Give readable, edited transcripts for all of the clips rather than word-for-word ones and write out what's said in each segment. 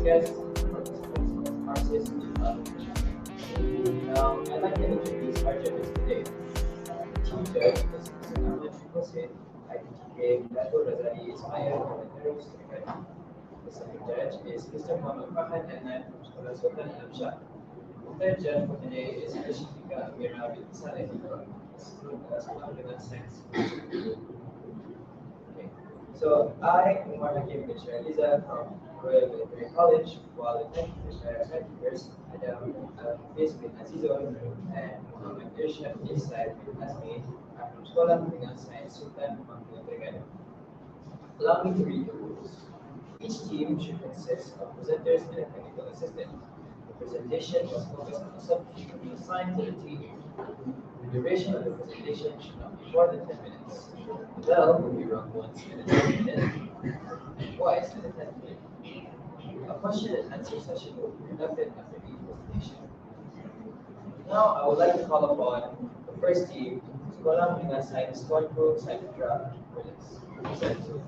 Guests, participants of Frsis, judge is AHMAD ITK BATU Inspired Commentaries to the Academy. The second judge is Mr. Muhammad Farhan and from Scholar SULTAN and SHAH. The third judge for today is Ms. Shifika Amira bin Saleh from Scholar Science. Okay. So I, Umar Hakim bin Shaliza from Royal Military College, while the 10th years, Adam Hafiz bin Azizo and Muhammad Irshad bin Said bin Asmi are from Scholar Science Sultan from the Academy. Allow me to read the rules. Each team should consist of presenters and a technical assistant. The presentation must focus on a subject to be assigned to the team. The duration of the presentation should not be more than 10 minutes. The bell will be rung once in a 10 minute and twice in a 10 minute. A question and answer session will be conducted after each presentation. Now I would like to call upon the first team, Sekolah Menengah Sains TUANKU PUTRA for this. Present.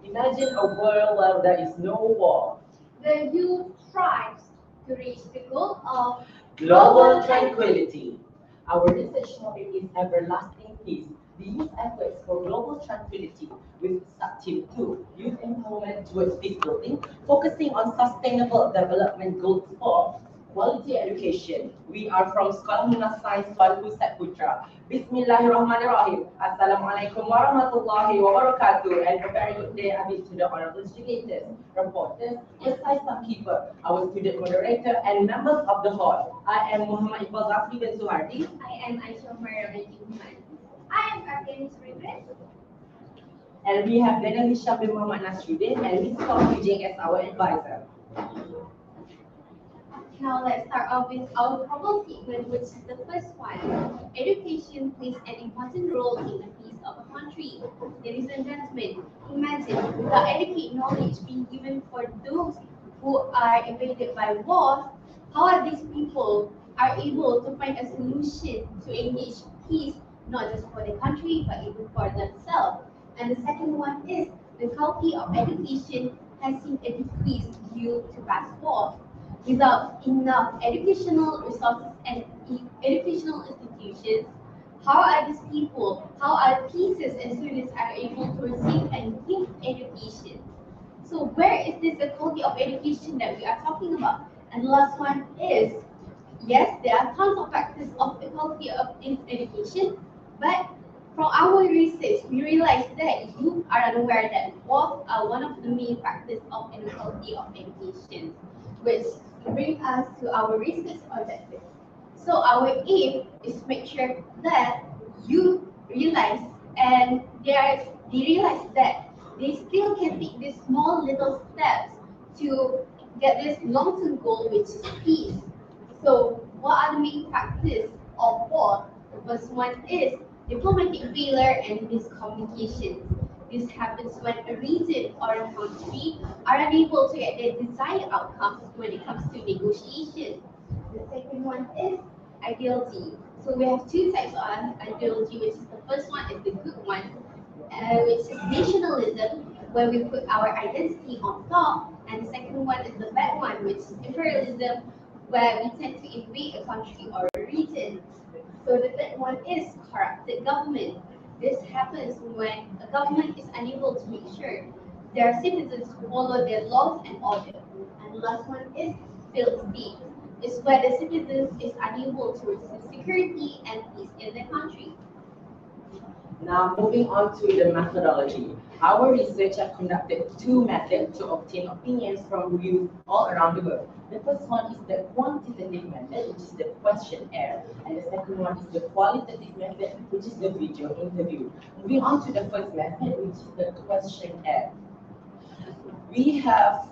Imagine a world where there is no war. The youth strives to reach the goal of Global tranquility. Our research topic is everlasting peace. The youth efforts for global tranquility with subteam 2, youth empowerment towards peace building, focusing on sustainable development goals for quality education. We are from Sekolah Menengah Sains TUANKU PUTRA. Bismillahirrahmanirrahim. Assalamualaikum warahmatullahi wabarakatuh. And a very good day to the honorable educators, reporters, precise timekeeper, our student moderator, and members of the hall. I am Muhammad Iqbal Zafri bin Suhardi. I am Aisha Maria bin Iman. I am Artemis Regret. And we have Daniel Hisham bin Muhammad Nasruddin and Ms. Kong Wijing as our advisor. Now let's start off with our problem statement, which is the first one. Education plays an important role in the peace of a country. Ladies and gentlemen, imagine without adequate knowledge being given for those who are invaded by wars, how are these people are able to find a solution to engage peace, not just for the country, but even for themselves. And the second one is the quality of education has seen a decrease due to past wars. Without enough educational resources and educational institutions, how are these people, how are teachers and students are able to receive and give education? So where is this the quality of education that we are talking about? And the last one is, yes, there are tons of factors of the quality of education, but from our research, we realized that you are unaware that both are one of the main factors of inequality of education, which brings us to our research objective. So our aim is to make sure that you realize and they realize that they still can take these small little steps to get this long-term goal, which is peace. So what are the main factors of war? The first one is diplomatic failure and miscommunication. This happens when a region or a country are unable to get their desired outcomes when it comes to negotiation. The second one is ideology. So we have two types of ideology, which is the first one is the good one, which is nationalism, where we put our identity on top, and the second one is the bad one, which is imperialism, where we tend to invade a country or a region. So the third one is corrupted government. This happens when a government is unable to make sure their citizens follow their laws and order. And the last one is failed state. It's where the citizens is unable to receive security and peace in their country. Now moving on to the methodology. Our researchers conducted 2 methods to obtain opinions from youth all around the world. The first one is the quantitative method, which is the questionnaire, and the second one is the qualitative method, which is the video interview. Moving on to the first method, which is the questionnaire. We have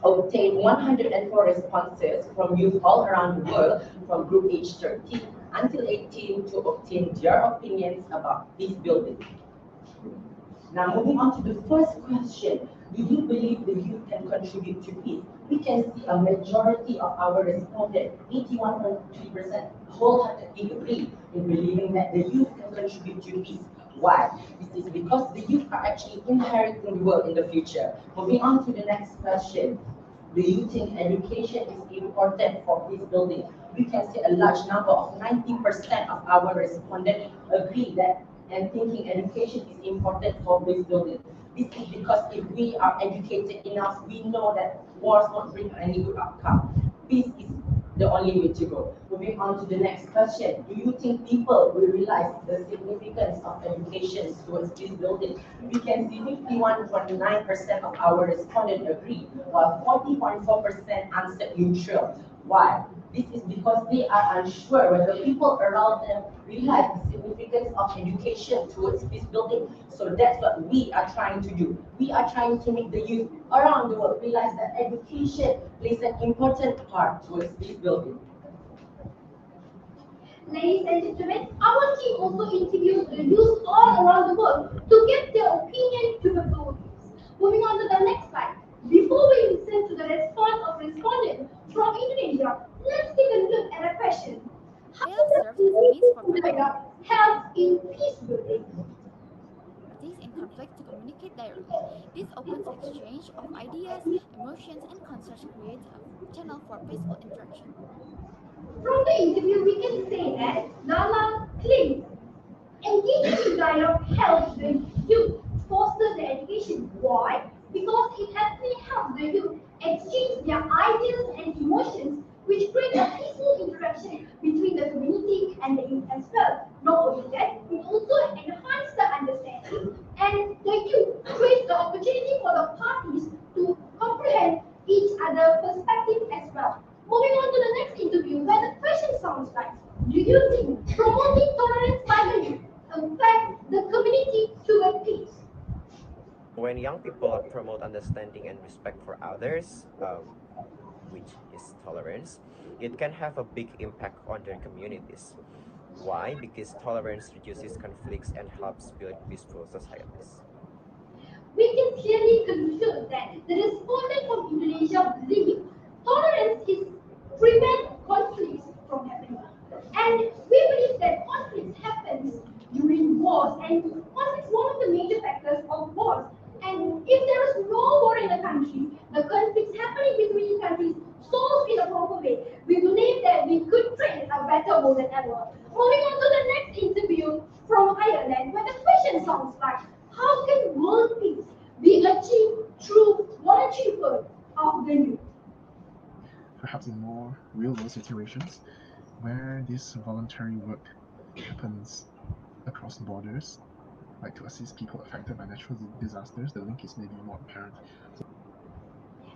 obtained 104 responses from youth all around the world from group age 13 until 18 to obtain their opinions about Peacebuilding. Now, moving on to the first question, do you believe the youth can contribute to peace? We can see a majority of our respondents, 81.3%, wholeheartedly agree in believing that the youth can contribute to peace. Why? This is because the youth are actually inheriting the world in the future. Moving on to the next question. Do you think education is important for peace building? We can see a large number of 90% of our respondents agree that and thinking education is important for peace building. This is because if we are educated enough, we know that wars won't bring any good outcome. Peace is the only way to go. Moving on to the next question. Do you think people will realize the significance of education towards peace building? We can see 51.9% of our respondents agree, while 40.4% answered neutral. Why? This is because they are unsure whether people around them realize the significance of education towards peace building. So that's what we are trying to do. We are trying to make the youth around the world realize that education plays an important part towards peace building. Ladies and gentlemen, our team also interviewed the youth all around the world to get their opinion to the voters. Moving on to the next slide. Before we listen to the response of respondents from Indonesia, let's take a look at a question. How does community dialogue help in peace building? Parties in conflict to communicate directly. This opens exchange of ideas, emotions, and concerns creates a channel for peaceful interaction. From the interview, we can say that Lala claims engaging in dialogue helps the youth foster their education. Why? Because it actually helps the youth exchange their ideas and emotions, which create a peaceful interaction between the community and the youth as well. Not only that, it also enhances the understanding, and the youth creates the opportunity for the parties to comprehend each other's perspective as well. Moving on to the next interview, where the question sounds like, do you think promoting tolerance by the youth affect the community toward peace? When young people promote understanding and respect for others, which is tolerance, it can have a big impact on their communities. Why? Because tolerance reduces conflicts and helps build peaceful societies. We can clearly conclude that the respondent from Indonesia believe tolerance is prevent conflicts from happening. And we believe that conflicts happens during wars, and conflict is one of the major factors of wars. And if there is no war in the country, the conflicts happening between countries solved in a proper way, we believe that we could create a better world than ever. Moving on to the next interview from Ireland, where the question sounds like, how can world peace be achieved through voluntary work of the youth? Perhaps in more real-world situations where this voluntary work happens across borders, like to assist people affected by natural disasters, the link is maybe more apparent.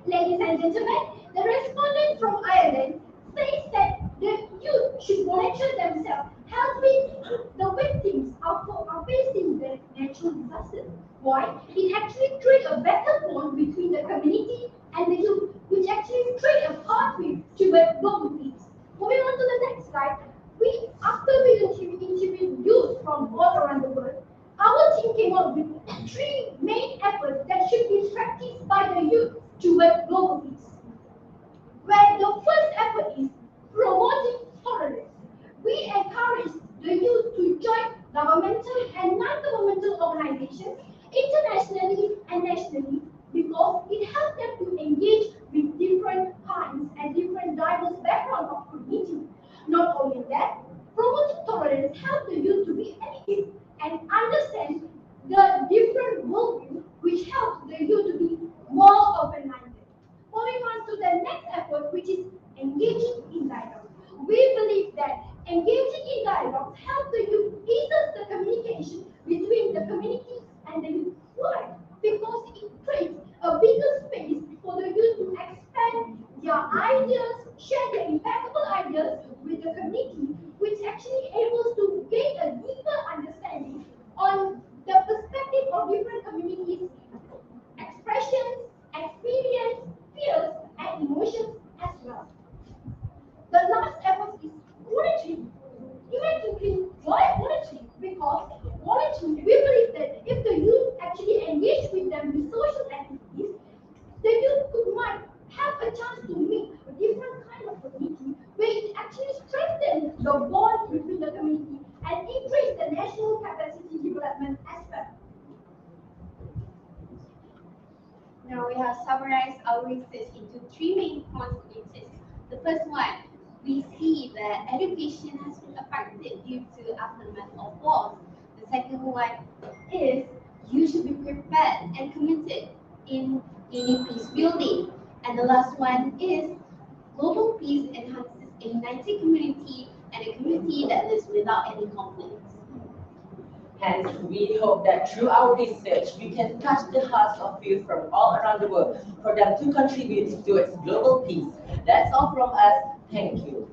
Ladies and gentlemen, the respondent from Ireland says that the youth should volunteer themselves, helping the victims of facing the natural disasters. Why? It actually creates a better bond between the community and the youth, which actually creates a pathway toward global peace. Moving on to the next slide, after we interviewed youth from all around the world, our team came up with 3 main efforts that should be practiced by the youth toward global peace. Where the first effort is promoting tolerance. We encourage the youth to join governmental and non-governmental organizations internationally and nationally because it helps them to engage with different kinds and different diverse backgrounds of community. Not only that, promoting tolerance helps the youth to be educated and understand the different worldview, which helps the youth to be more open-minded. Moving on to the next effort, which is engaging in dialogue. We believe that engaging in dialogue helps the youth eases the communication between the community and the youth. Why? have summarized our research into three main consequences. The first one, we see that education has been affected due to aftermath of wars. The second one is you should be prepared and committed in any peace building. And the last one is global peace enhances a united community and a community that lives without any conflicts. Hence, we hope that through our research, we can touch the hearts of youth from all around the world for them to contribute towards global peace. That's all from us. Thank you.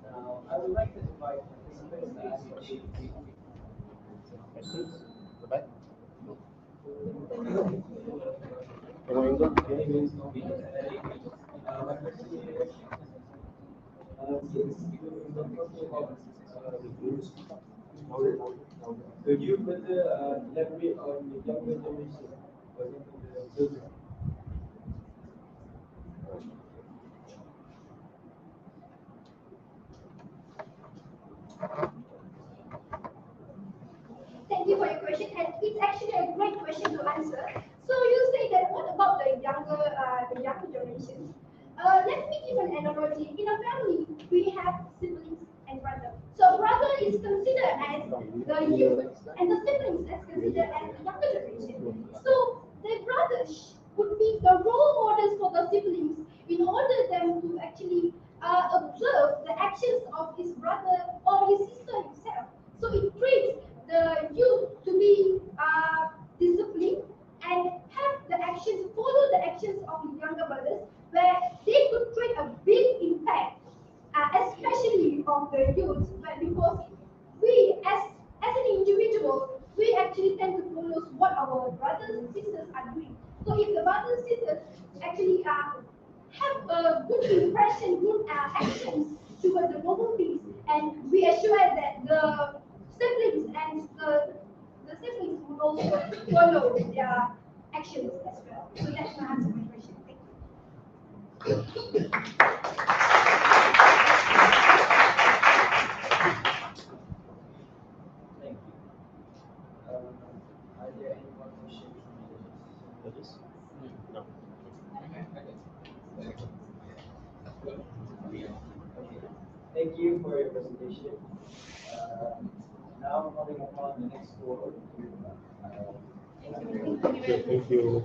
Now, I would like to invite participants to ask questions. Could you further elaborate on the younger generation, for example, the children? Thank you for your question, and it's actually a great question to answer. So you say that what about the younger generations? Let me give an analogy. In a family, we have siblings and brothers. So brother is considered as the youth, and the siblings is considered as the younger generation. So the brothers would be the role models for the siblings in order them to actually observe the actions of his brother or his sister himself. So it trains the youth to be disciplined and have the actions, follow the actions of his younger brothers, where they could create a big impact, especially of the youth, but because we as an individual, we actually tend to follow what our brothers and sisters are doing. So if the brothers and sisters actually have a good impression, good actions towards the global peace, and we assure that the siblings and the siblings would also follow their actions as well. So that's my answer to my question. Thank you. Thank you. Are there any more questions from the judges? No. Okay. Thank you for your presentation. Now calling upon the next four. Thank you.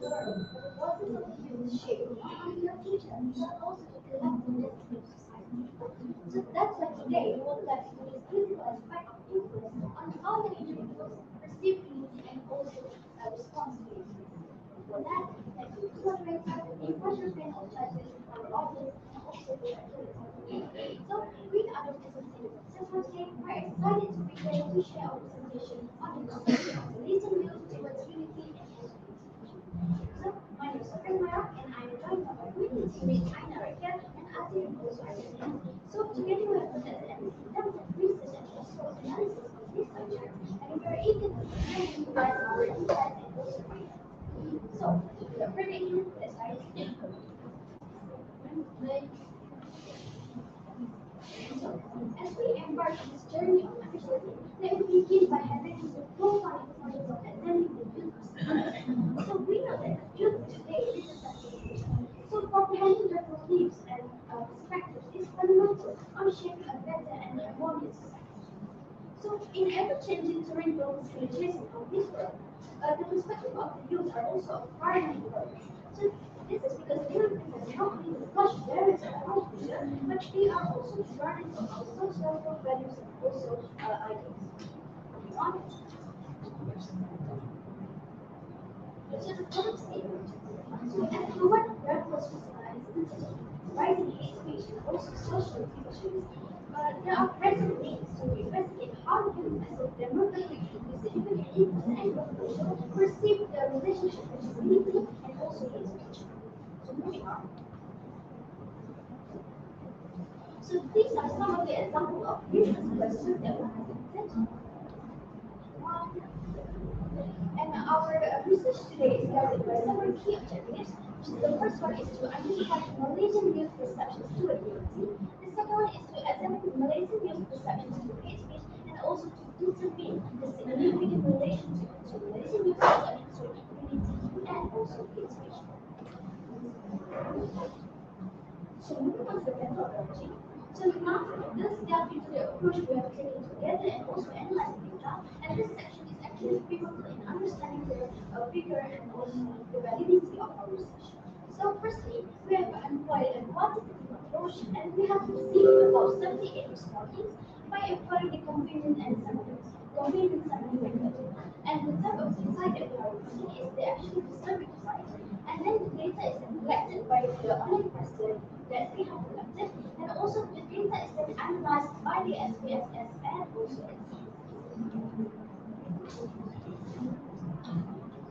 learn the voices of the youth shape not only your future, but also the collective destiny of society. So that's why today we would like to this critical aspect of influence on how the individuals perceive unity and also responsibility. For that, thank you to moderator, the impartial panel judges, our audience, and also the activities. So, we are the facilitators of Saturday. We're excited to be here to share our presentation on the concept of releasing youth towards unity and education. So, my name is Sophia Mara, and I'm joined by my community teammates Aina Rakia and Azir also Aina. So, together we have presented an extensive research and also analysis of this subject, and we are eager to present you guys our insights and also ideas. So, without further ado, let's start this. So, as we embark on this journey of understanding, let me begin by highlighting the profound importance of examining the youth perspective. So, we know that the youth today is a subject. So, comprehending their beliefs and perspectives is fundamental on shaping a better and harmonious society. So, in ever-changing terrain global civilization of this world, the perspective of the youth are also of primary importance. So, this is because they represent not only the flesh barriers of our future, but they are also the guardians of our social values and also ideals. Moving on. So, the first statement. So, as the word was socialized, rising hate speech and also social divisions, there are present needs to investigate how youth as a demographic significant influence and social perceive the relationship between unity and also hate speech. So moving on. So these are some of the examples of reasons questions that were presented. And our research today is guided by several key objectives. The first one is to identify Malaysian youth perceptions to unity. The second one is to examine Malaysian youth perceptions to hate speech and also to determine the significant relationship between Malaysian youth perceptions to unity and also hate speech. So moving on to the methodology. So now let's delve into the approach we have taken together and also analyze the data. And this section is actually pivotal in understanding the vigor and also the validity of our research. So firstly, we have employed a quantitative approach and we have received about 78 respondents by employing the convenient sampling method. And the type of design that we are using is the actually the survey design. And then the data is collected by the online question that we have collected, and also the data is then analyzed by the SPSS and also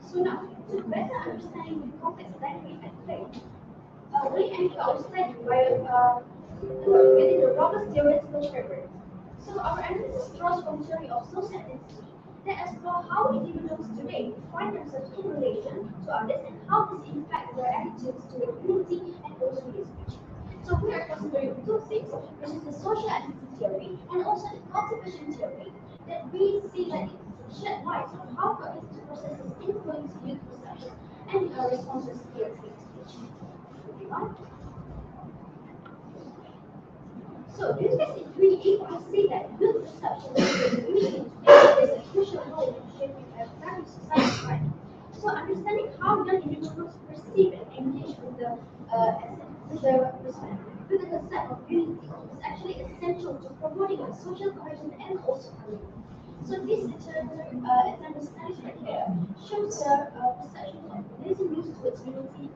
So now, to better understanding the complex dynamic at play, we anchor our study by within the robust theoretical framework. So our analysis draws from theory of social identity that explore how individuals today define themselves in relation to others and how this impacts their attitudes to unity and also hate speech. So we are considering two things, which is the social identity theory and also the cultivation theory, that we see that it shed light on how cognitive processes influence youth perception and responses to hate speech. Moving on. So this is really equal to see that youth perception is a crucial role in shaping a family society, right? So understanding how young individuals perceive and engage with the concept of unity is actually essential to promoting a social cohesion and also harmony. So this example studies right here shows the perception of Malaysian youth towards unity.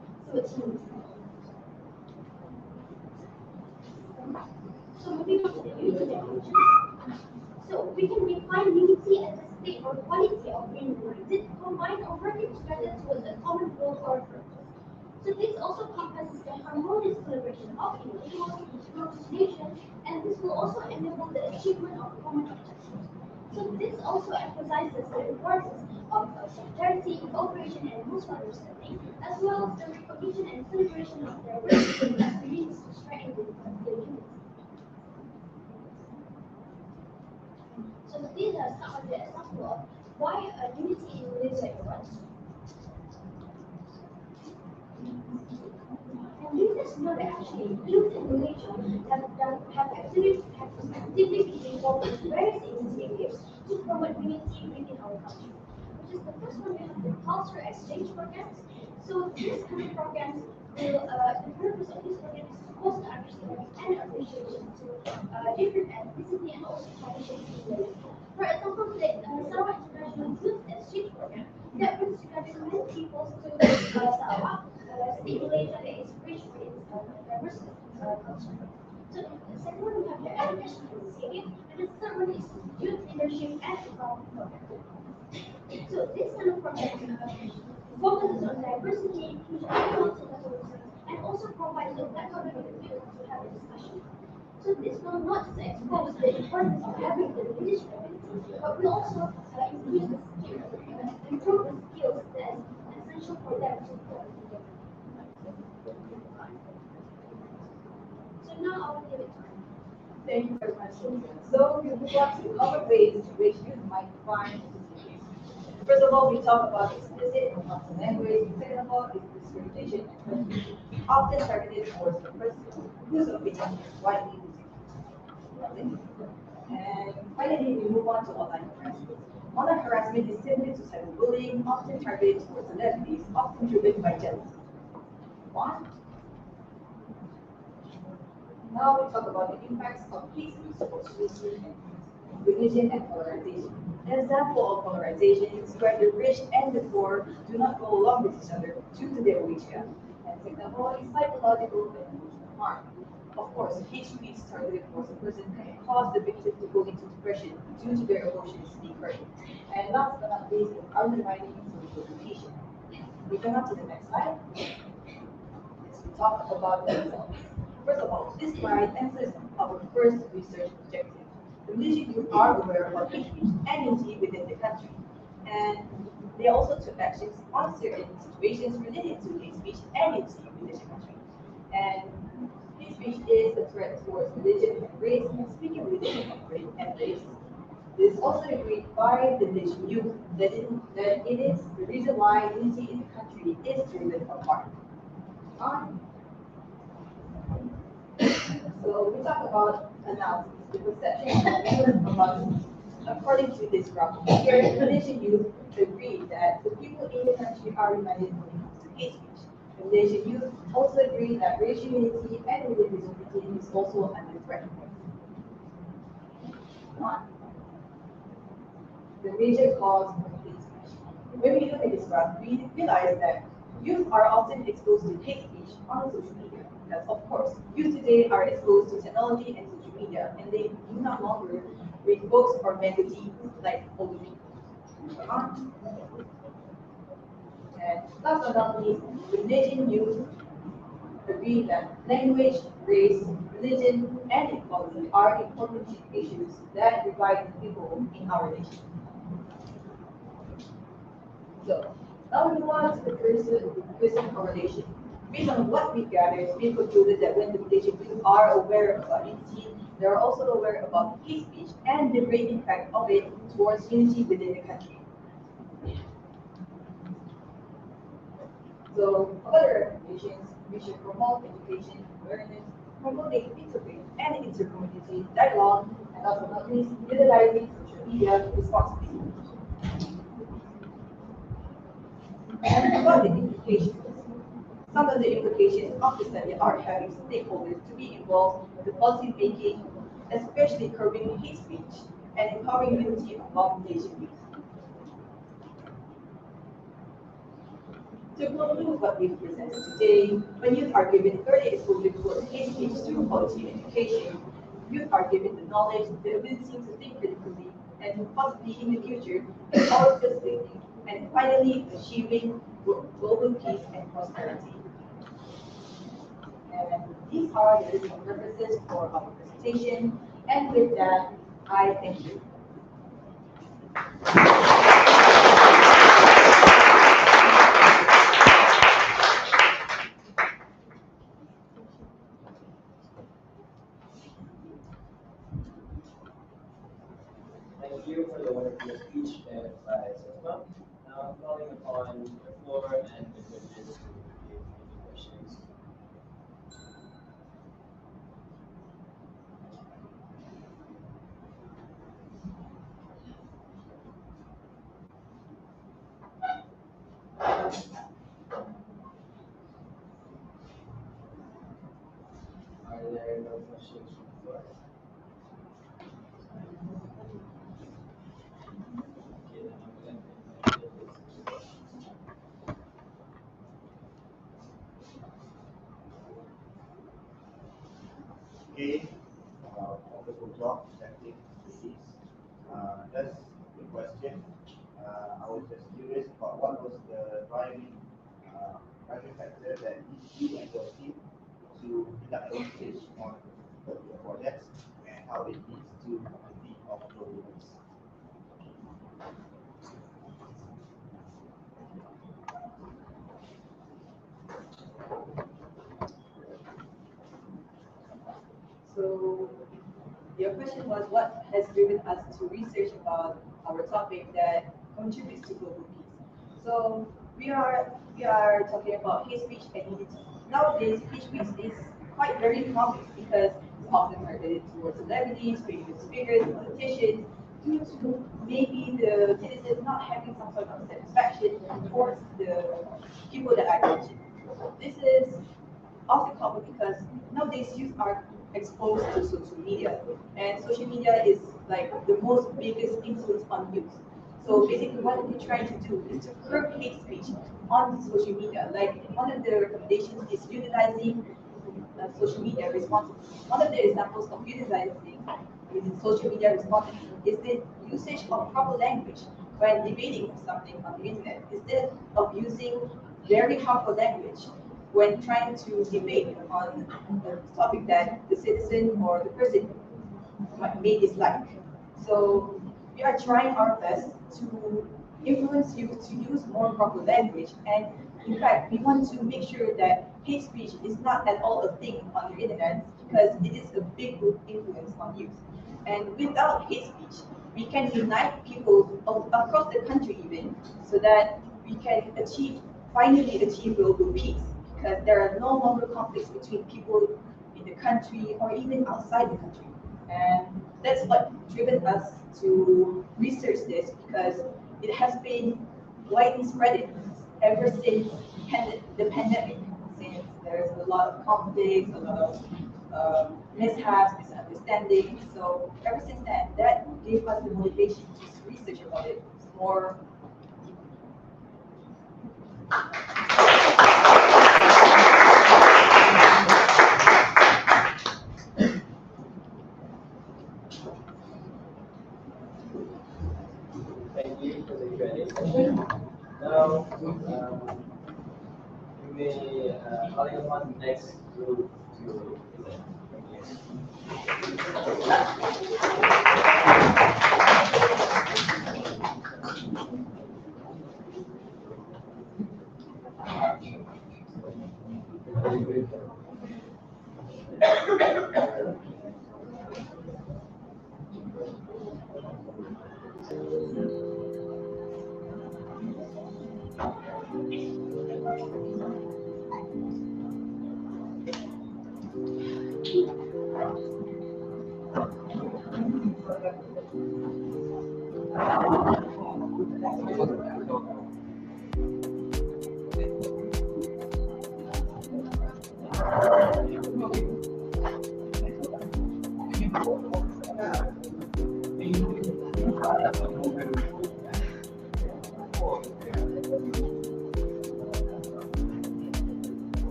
So moving on to the unity definition. So we can define unity as a state or quality of being united, combined or working together towards a common goal or purpose. So this also encompasses the harmonious collaboration of individuals, groups, nations, and this will also enable the achievement of common objectives. So this also emphasizes the importance of solidarity, cooperation, and mutual understanding, as well as the recognition and celebration of diversity that leads to strengthening the unity. So these are some of the examples of why unity in Malaysia is important. And leaders know that actually youth in Malaysia have actively been involved in various initiatives to promote unity within our country. Which is the first one, we have the cultural exchange programs. So this kind of programs will, the purpose of this program is supposed to understand and appreciation to different ethnicity and also traditions in Indonesia. For example, the Sarawak International Youth Exchange Program that brings together many people to Sarawak, stimulate and encourage its diverse culture. So the second one we have the education initiative, and the third one is youth leadership and development program. So this kind of program focuses on diversity, inclusion, and multiculturalism, and also provides a platform for the youth to have a discussion. So this will not just expose the importance of having the leadership ability, but will also improve the skills that is essential for them to grow. So now I will give it to you. Thank you very much, Sultan. So we move on to common ways in which youth might find discrimination. First of all, we talk about explicit and harmful language. Second of all, is discrimination and prejudice, often targeted towards the person whose opinion is widely disagreed. And finally, we move on to online harassment. Online harassment is similar to cyberbullying, often targeted towards celebrities, often driven by jealousy. One. Now we talk about the impacts of hate speech towards religion and polarization. An example of polarization is where the rich and the poor do not go along with each other due to their wage gap. And second of all, is psychological and emotional harm. Of course, hate speech targeted towards a person can cause the victim to go into depression due to their emotions being hurt. And last but not least, is undermining social cohesion. We come on to the next slide. Let's talk about the results. First of all, this slide answers our first research objective. The Malaysian youth are aware about hate speech and unity within the country. And they also took actions on certain situations related to hate speech and unity within the country. And hate speech is a threat towards religion and race, and speaking religion and race. It is also agreed by the Malaysian youth that it is the reason why unity in the country is driven apart. So we talk about analysis, the perception of about. According to this graph here, the Malaysian youth agree that the people in the country are united when it comes to hate speech. The Malaysian youth also agree that racial unity and religious unity is also under threat. The major cause of hate speech. When we look at this graph, we realize that youth are often exposed to hate speech on social media. Because of course, youth today are exposed to technology and social media, and they do not longer read books or magazines like older people. And last but not least, the Malaysian youth agree that language, race, religion, and equality are important issues that divide the people in our nation. So, now we move on to the Pearson correlation. Based on what we gathered, we concluded that when the Malaysian youth are aware about unity, they are also aware about hate speech and the great impact of it towards unity within the country. So, other recommendations, we should promote education, awareness, promoting interfaith and intercommunity dialogue, and last but not least, utilizing social media responsibly. And about the implications. Some of the implications of the study are having stakeholders to be involved in the policy making, especially curbing hate speech and empowering unity among Malaysian youth. To conclude what we've presented today, when youth are given early exposure towards hate speech through policy education, youth are given the knowledge, the ability to think critically, and to possibly in the future empower participating, and finally achieving global peace and prosperity. And these are the list of purposes for our presentation. And with that, I thank you. Thank you for the wonderful speech led by Sosma. Now, calling upon the floor and the judges to give any questions. Are there no questions from the floor? Okay, then I'm going to invite the Okay, wonderful job presenting this. That's the question. I was just curious about what was the driving factor that leads you and your team to conduct research on the projects and how it leads to the of global peace. So your question was what has driven us to research about our topic that contributes to global peace. So we are talking about hate speech and unity. Nowadays, hate speech is quite very common because it's often targeted towards celebrities, famous figures, politicians, due to maybe the citizens not having some sort of satisfaction towards the people that I mentioned. This is often common because nowadays youth are exposed to social media, and social media is like the most biggest influence on youth. So basically, what we're trying to do is to curb hate speech on social media. Like one of the recommendations is utilizing social media responsibly. One of the examples of utilizing social media responsibly is the usage of proper language when debating something on the internet, instead of using very harmful language when trying to debate on a topic that the citizen or the person may dislike. So we are trying our best to influence you to use more proper language, and in fact we want to make sure that hate speech is not at all a thing on the internet because it is a big influence on youth. And without hate speech, we can unite people across the country even, so that we can finally achieve global peace, because there are no longer conflicts between people in the country or even outside the country. And that's what driven us to research this, because it has been widely spread ever since the pandemic, since there's a lot of conflicts, a lot of mishaps, misunderstandings. So ever since then, that gave us the motivation to research about it more. Thank you for the Q&A session. Now, we may call upon the next group to present. Thank you.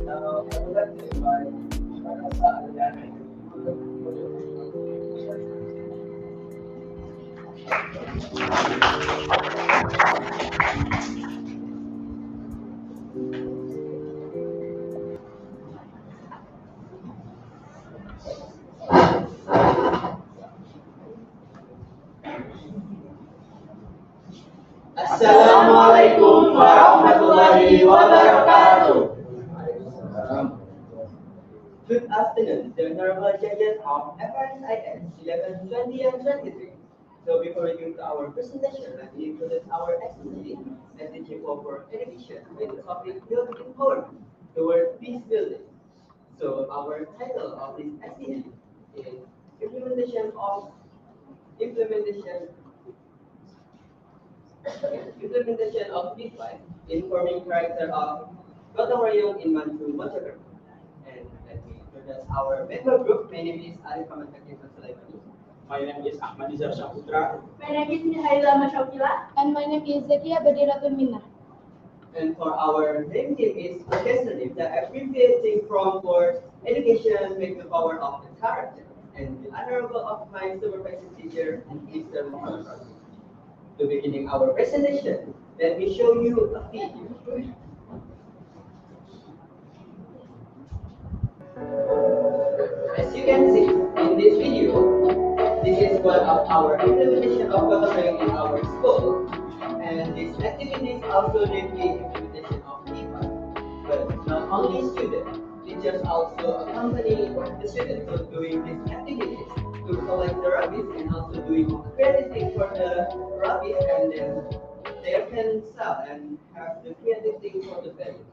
Now, I would like to invite MADRASAH ALIYAH to Assalamualaikum warahmatullahi wabarakatuh. Good afternoon, the honorable judges of FRSIS 11, 20, and 23. So before we go to our presentation, let me introduce our excellency as the chief of for education with the topic build empowerment, the word peace building. So our title of this activity is implementation of PIPI in forming character of gotong royong in Mantu Mojokerto. And let me introduce our member group. My name is AHMAD. My name is AHMAD PUTRA. My name is Mihaila. And my name is Zakia Badiratul Minna. And for our name team is orchestrative, the abbreviating from for education make the power of the character. And the honorable of my supervising teacher, Mr. Muhammad. To beginning our presentation, let me show you a video. As you can see in this video, this is one of our implementation of coloring in our school, and this activity is also the implementation of PIPI. But not only students, teachers also accompany the students to doing these activities to collect the rubbish and also doing creative thing for the rubbish, and then they can sell and have the creative thing for the value.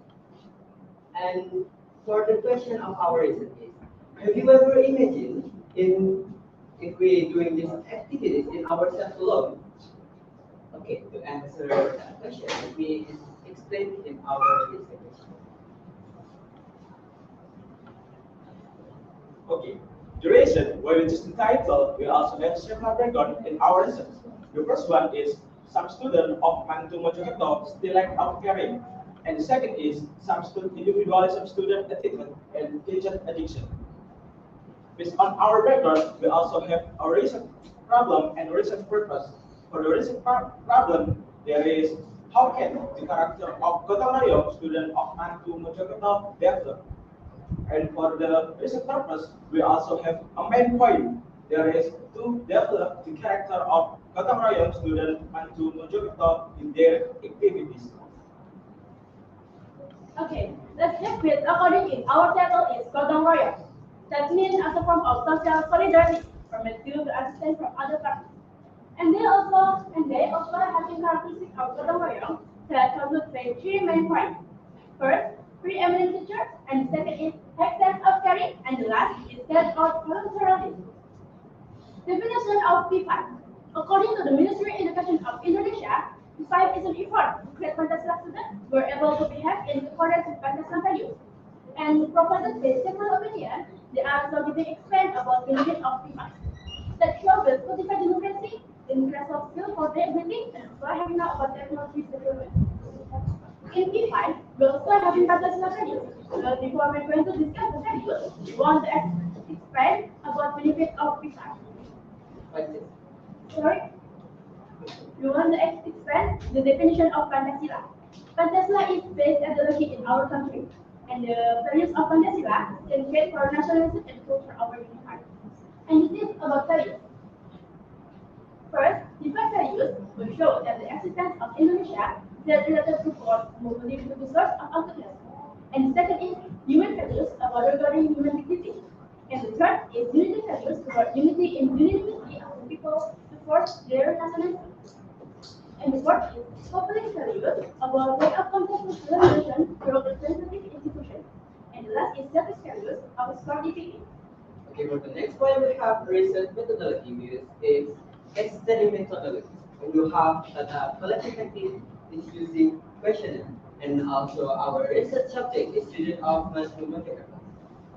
And for the question of our reason is, have you ever imagined if we doing these activities in ourselves alone? Okay, to answer that question, let me explain in our presentation. Okay, the reason why we choose the title, we also have several background in our research. The first one is some students of Mantu Mojokerto still lack of caring. And the second is some individualism, student attitude, and teacher addiction. Based on our background, we also have a research problem and research purpose. For the research problem, there is how can the character of gotong royong student of Mantu Mojokerto develop? And for the research purpose, we also have a main point. There is to develop the character of gotong royong student Mantu Mojokerto in their activities. Okay, let's just read according in our title is gotong royong. That means as a form of social solidarity from a few to assistance from other parties. And they also have the characteristic of gotong royong that consists of three main points. First, preeminent teacher, and second is excess of caring, and the last is that of voluntarily. Definition of PIPI. According to the Ministry of Education of Indonesia, PIPI is an effort to create Pancasila students who are able to behave in accordance with Pancasila values. And provided by several opinions, they are also giving explain about the benefit of PIPI. That shows the codified democracy, the interest of skill for the ability, and so having now about technology development. In P5, we also have in Pancasila values. Before we're going to discuss the values, we want to explain about benefit of P5. Sorry? We want to explain the definition of Pancasila. Pancasila is based ideology in our country, and the values of Pancasila can create for nationalism and culture of our unified. And it is about values. First, the five values will show that the existence of Indonesia that related to God will lead to the source of autonomy. And the second is human values about regarding human dignity. And the third is unity values about unity and unanimity of the people to force their nationalism. And the fourth is populist values about way of contact with civilization through representative institutions. And the last is service values of sportivity. Okay, for the next point, we have research methodology, which is case study methodology. And you have the collective activity is using questionnaire, and also our research subject is student of mathematics.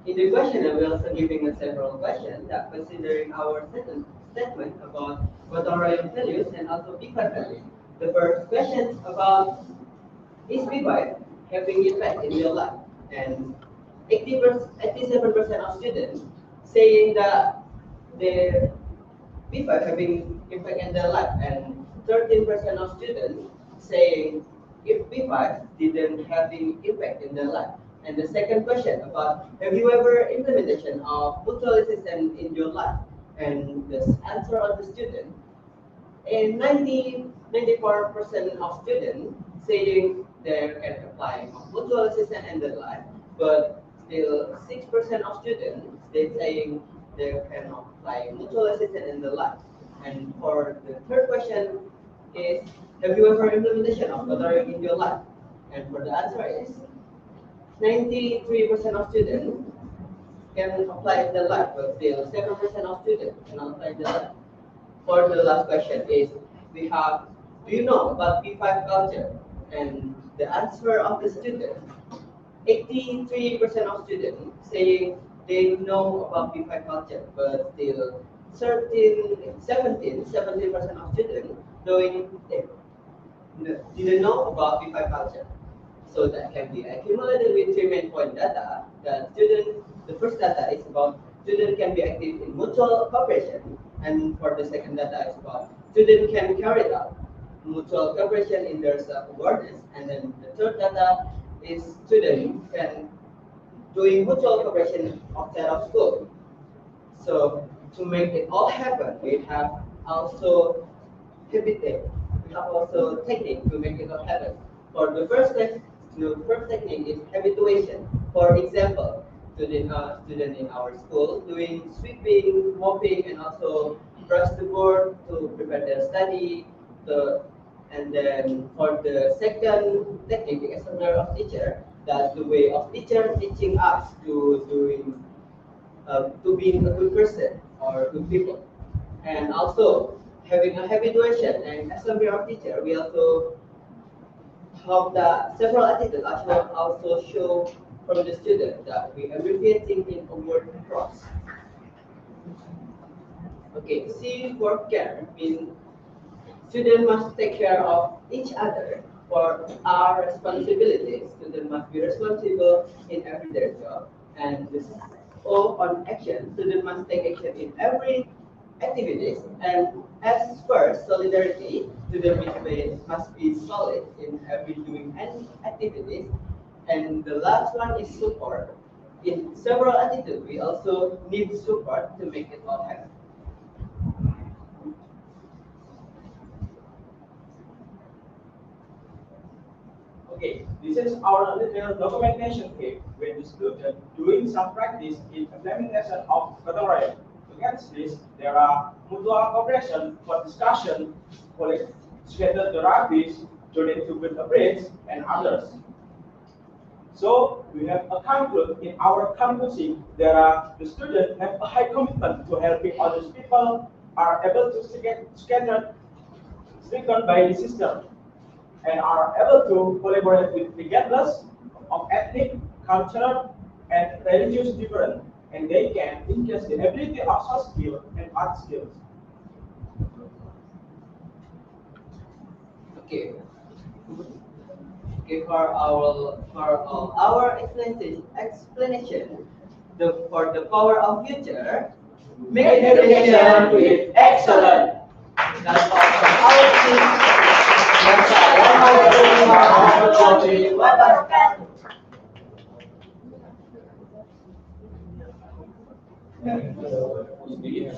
In the questionnaire, we also giving us several questions that considering our statement about gotong royong values and also PIPI values. The first question about is PIPI having effect in real life, and 87% of students saying that the P5 having impact in their life, and 13% of students saying if P5 didn't having impact in their life. And the second question about have you ever implementation of mutual assistance in your life? And the answer of the student, and 94% of students saying they can apply mutual assistance in their life, but still 6% of students they saying they cannot apply mutual assistance in their life. And for the third question is, have you ever implementation of tutoring in your life? And for the answer is 93% of students can apply in their life, but still 7% of students cannot apply in their life. For the last question is, we have, do you know about P5 culture? And the answer of the student, 83% of students saying they know about P5 culture, but still 17% of students didn't know about P5 culture. So that can be accumulated with 3 main point data. The first data is about student can be active in mutual cooperation, and for the second data is about student can carry out mutual cooperation in their self-awareness, and then the third data is student can doing mutual cooperation outside of school. So to make it all happen, we have also technique to make it all happen. For the first technique is habituation. For example, student in our school doing sweeping, mopping, and also brush the board to prepare their study. And then for the second technique, the example of teacher, that's the way of teacher teaching us to being a good person or good people. And also having a habituation and assembly of teacher, we also have the several attitudes also show from the student that we abbreviating in a word across. Okay, C for care means students must take care of each other for our responsibilities. Students must be responsible in everyday job. And this O on action, students must take action in every activities. And as for solidarity, students must be solid in every doing any activities. And the last one is support. In several attitudes, we also need support to make it all happen. Okay, this is our little documentation kit with the student doing some practice in implementation of tutorial. Against this, there are mutual cooperation for discussion, collect scheduled therapies, donate to good bridge, and others. So we have a conclude in our conclusion. The students have a high commitment to helping others people, are able to get scattered, stricken by the system, and are able to collaborate with regardless of ethnic, cultural, and religious difference, and they can increase the ability of soft skills and art skills. Okay. Okay, for our explanation, for the power of future, Make education with excellence. That's all from our team. Wassalamualaikum warahmatullahi wabarakatuh. Giving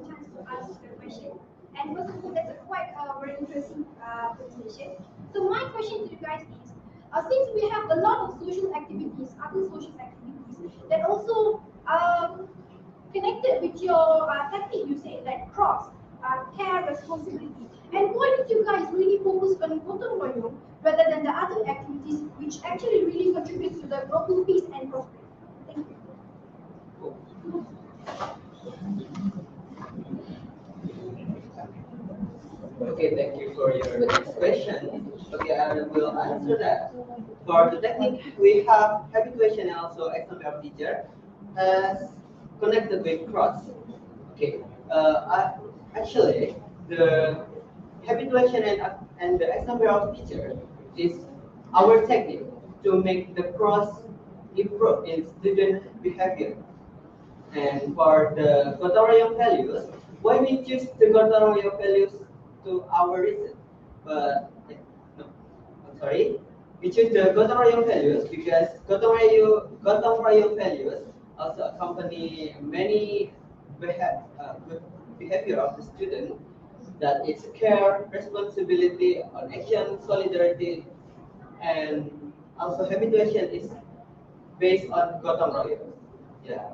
chance to ask the question. And first of all, that's a quite very interesting presentation. So my question to you guys is, since we have a lot of social activities, other social activities that also connected with your technique, you say like cross, care, responsibility. And why did you guys really focus on gotong royong rather than the other activities which actually really contribute to the global peace and prosperity? Thank you. Okay, thank you for your next question. Okay, I will answer that. For the technique, we have habituation and also example of teacher as connected with cross. Okay. Actually, the habituation and the example of teacher is our technique to make the cross improve in student behavior. And for the gotong royong values, why we choose the gotong royong values to our reason? But no, I'm sorry. We choose the gotong royong values because gotong royong values also accompany many good behavior of the student. That it's care, responsibility, on action, solidarity, and also habituation is based on gotong royong. Yeah.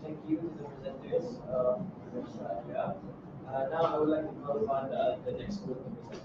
Thank you to the presenters. Now I would like to call upon the next group to present.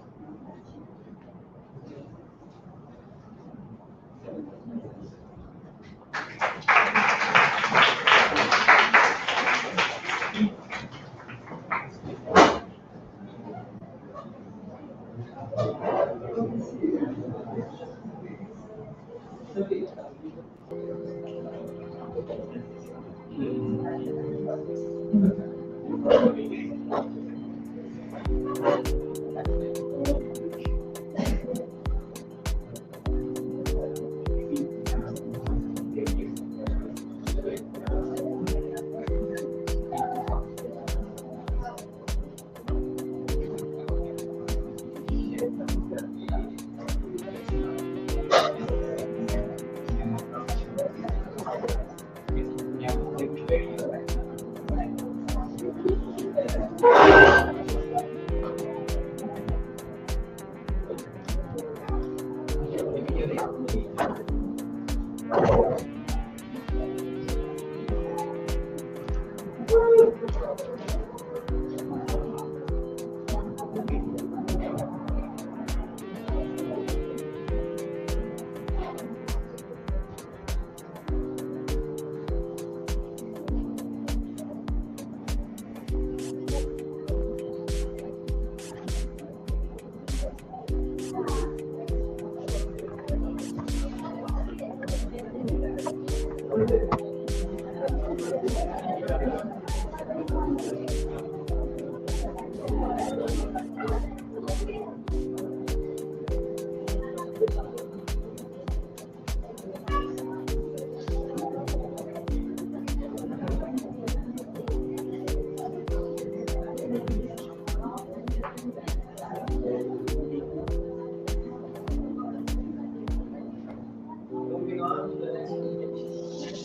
Moving on to the next presentation.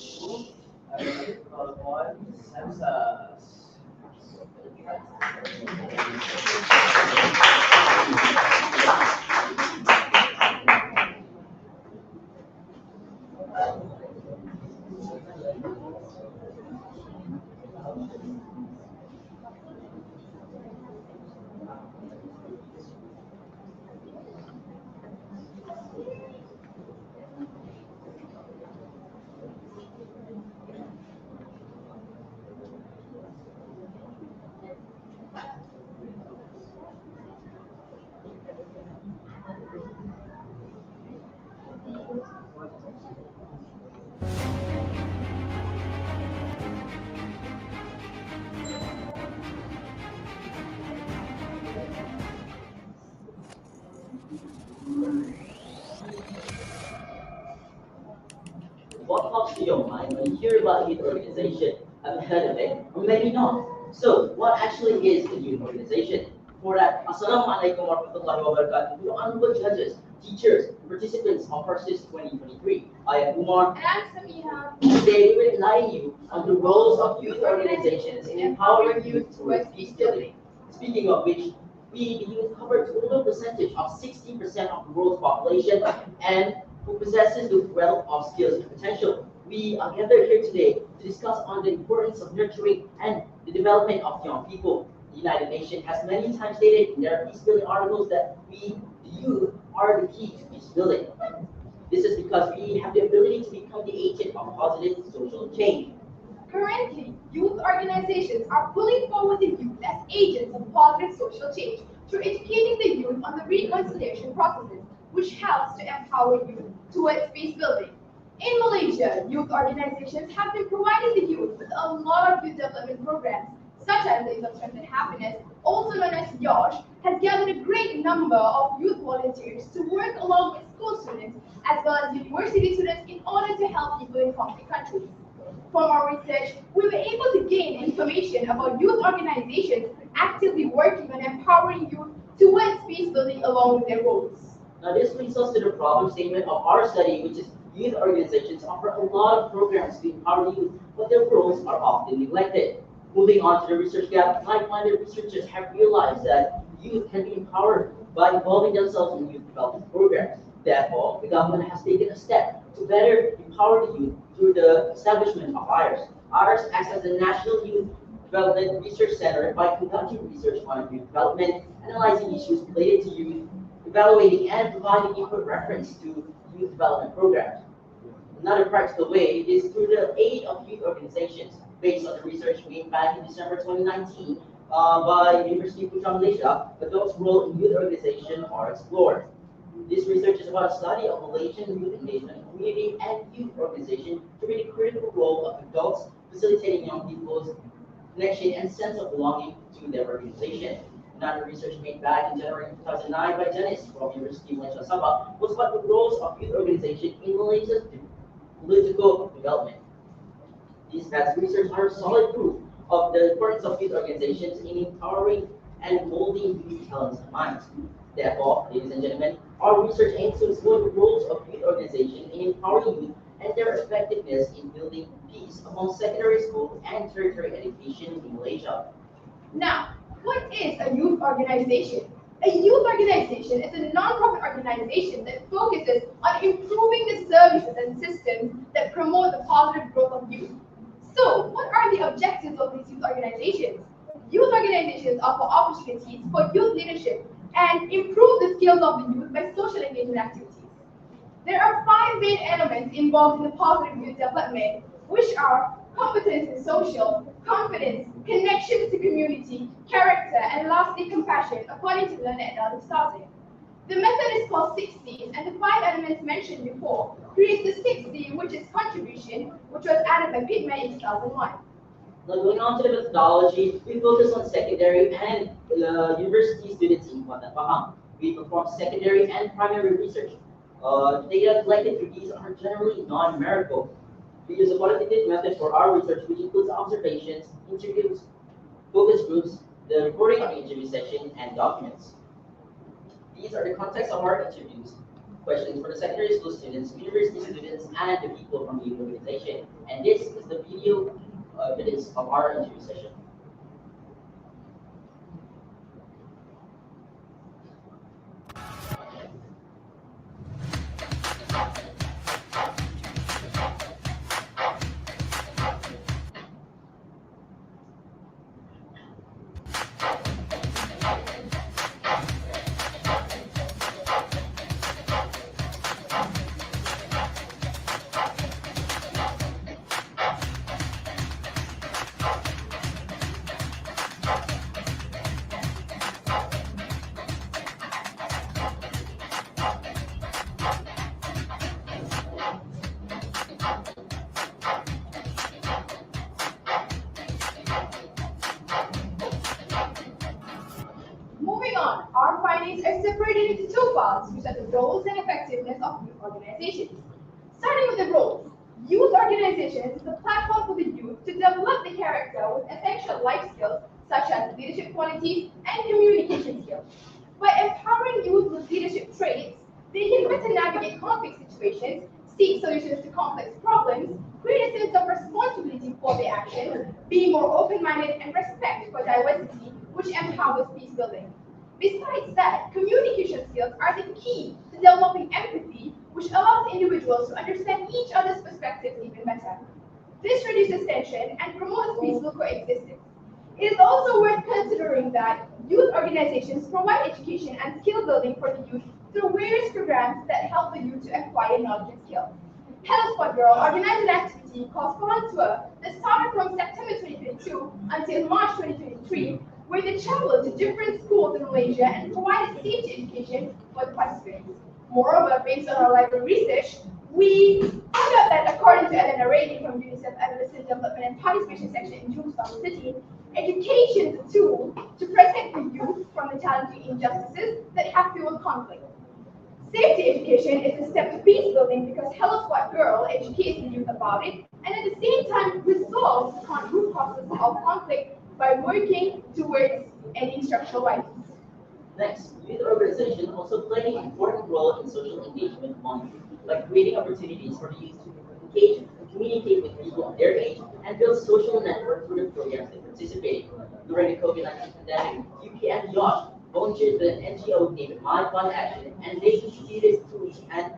I would like to call upon Samsas. What pops to your mind when you hear about youth organization? I've heard of it, or maybe not. So, what actually is a youth organization? For that, Assalamualaikum warahmatullahi wabarakatuh to honorable judges, teachers, participants of Frsis 2023. I am Umar. And I'm Samira. Today, we will enlighten you on the roles of youth organizations in empowering youth towards peace building. Speaking of which, we, the youth, cover a total percentage of 60% of the world's population and who possesses the wealth of skills and potential. We are gathered here today to discuss on the importance of nurturing and the development of young people. The United Nations has many times stated in their peace building articles that we, the youth, are the key to peace building. This is because we have the ability to become the agent of positive social change. Currently, organizations are pulling forward the youth as agents of positive social change through educating the youth on the reconciliation processes, which helps to empower youth towards peace building. In Malaysia, youth organizations have been providing the youth with a lot of youth development programs, such as the Youth of Strength and Happiness, also known as YOSH, has gathered a great number of youth volunteers to work along with school students as well as university students in order to help people in conflict countries. From our research, we were able to gain information about youth organizations actively working on empowering youth towards peace building along with their roles. Now this brings us to the problem statement of our study, which is youth organizations offer a lot of programs to empower youth, but their roles are often neglected. Moving on to the research gap, like-minded researchers have realized that youth can be empowered by involving themselves in youth development programs. Therefore, the government has taken a step to better empower the youth through the establishment of IRS. IRS acts as a national youth development research center by conducting research on youth development, analyzing issues related to youth, evaluating and providing input reference to youth development programs. Another practical way is through the aid of youth organizations, based on the research made back in December 2019 by University of PUTRA, Malaysia. Adults' role in youth organization are explored. This research is about a study of Malaysian youth engagement, community, and youth organization to read the critical role of adults facilitating young people's connection and sense of belonging to their organization. Another research made back in January 2009 by Janice from University of Malaysia Sabah was about the roles of youth organization in Malaysia's political development. These past research are solid proof of the importance of youth organizations in empowering and molding youth talents and minds. Therefore, ladies and gentlemen, our research aims to explore the roles of youth organizations in empowering youth and their effectiveness in building peace among secondary school and tertiary education in Malaysia. Now, what is a youth organization? A youth organization is a non-profit organization that focuses on improving the services and systems that promote the positive growth of youth. So, what are the objectives of these youth organizations? Youth organizations offer opportunities for youth leadership and improve the skills of the youth by social engagement activities. There are 5 main elements involved in the positive youth development, which are competence in social, confidence, connections to community, character, and lastly, compassion, according to learned adult Starting. The method is called 6Cs, and the 5 elements mentioned before creates the 6C, which is contribution, which was added by Pittman in 2001. Now going on to the methodology, we focus on secondary and university students in Kuala Pahang. We perform secondary and primary research. Data collected through these are generally non-numerical. We use a qualitative method for our research, which includes observations, interviews, focus groups, the recording of the interview session, and documents. These are the context of our interviews, questions for the secondary school students, university students, and the people from the youth organization. And this is the video evidence of our interview session. Moving on, our findings are separated into 2 parts, which are the roles and effectiveness of youth organizations. Starting with the roles, youth organizations is a platform for the youth to develop the character with essential life skills such as leadership qualities and communication skills. By empowering youth with leadership traits, they can better navigate conflict situations, seek solutions to complex problems, create a sense of responsibility for their actions, be more open-minded, and respect for diversity, which empowers peace building. Besides that, communication skills are the key to developing empathy, which allows individuals to understand each other's perspectives even better. This reduces tension and promotes peaceful coexistence. It is also worth considering that youth organizations provide education and skill building for the youth through various programs that help the youth to acquire knowledge and skills. Hello Spot Girl organized an activity called Fun Tour that started from September 2022 until March 2023, where they traveled to different schools in Malaysia and provided safety education for the participants. Moreover, based on our library research, we found out that according to Elena Rainey from UNICEF Adolescent Development and Participation Section in Jungstown City, education is a tool to protect the youth from the challenging injustices that have fueled conflict. Safety education is a step to peace building because Hello Squad Girl educates the youth about it and at the same time resolves the root causes of conflict by working towards ending structural violence. Next, youth organizations also play an important role in social engagement among youth by creating opportunities for the youth to engage and communicate with people of their age and build social networks through the programs they participate in. During the COVID-19 pandemic, UK and Josh volunteered with an NGO named My Fund Action, and they distributed food and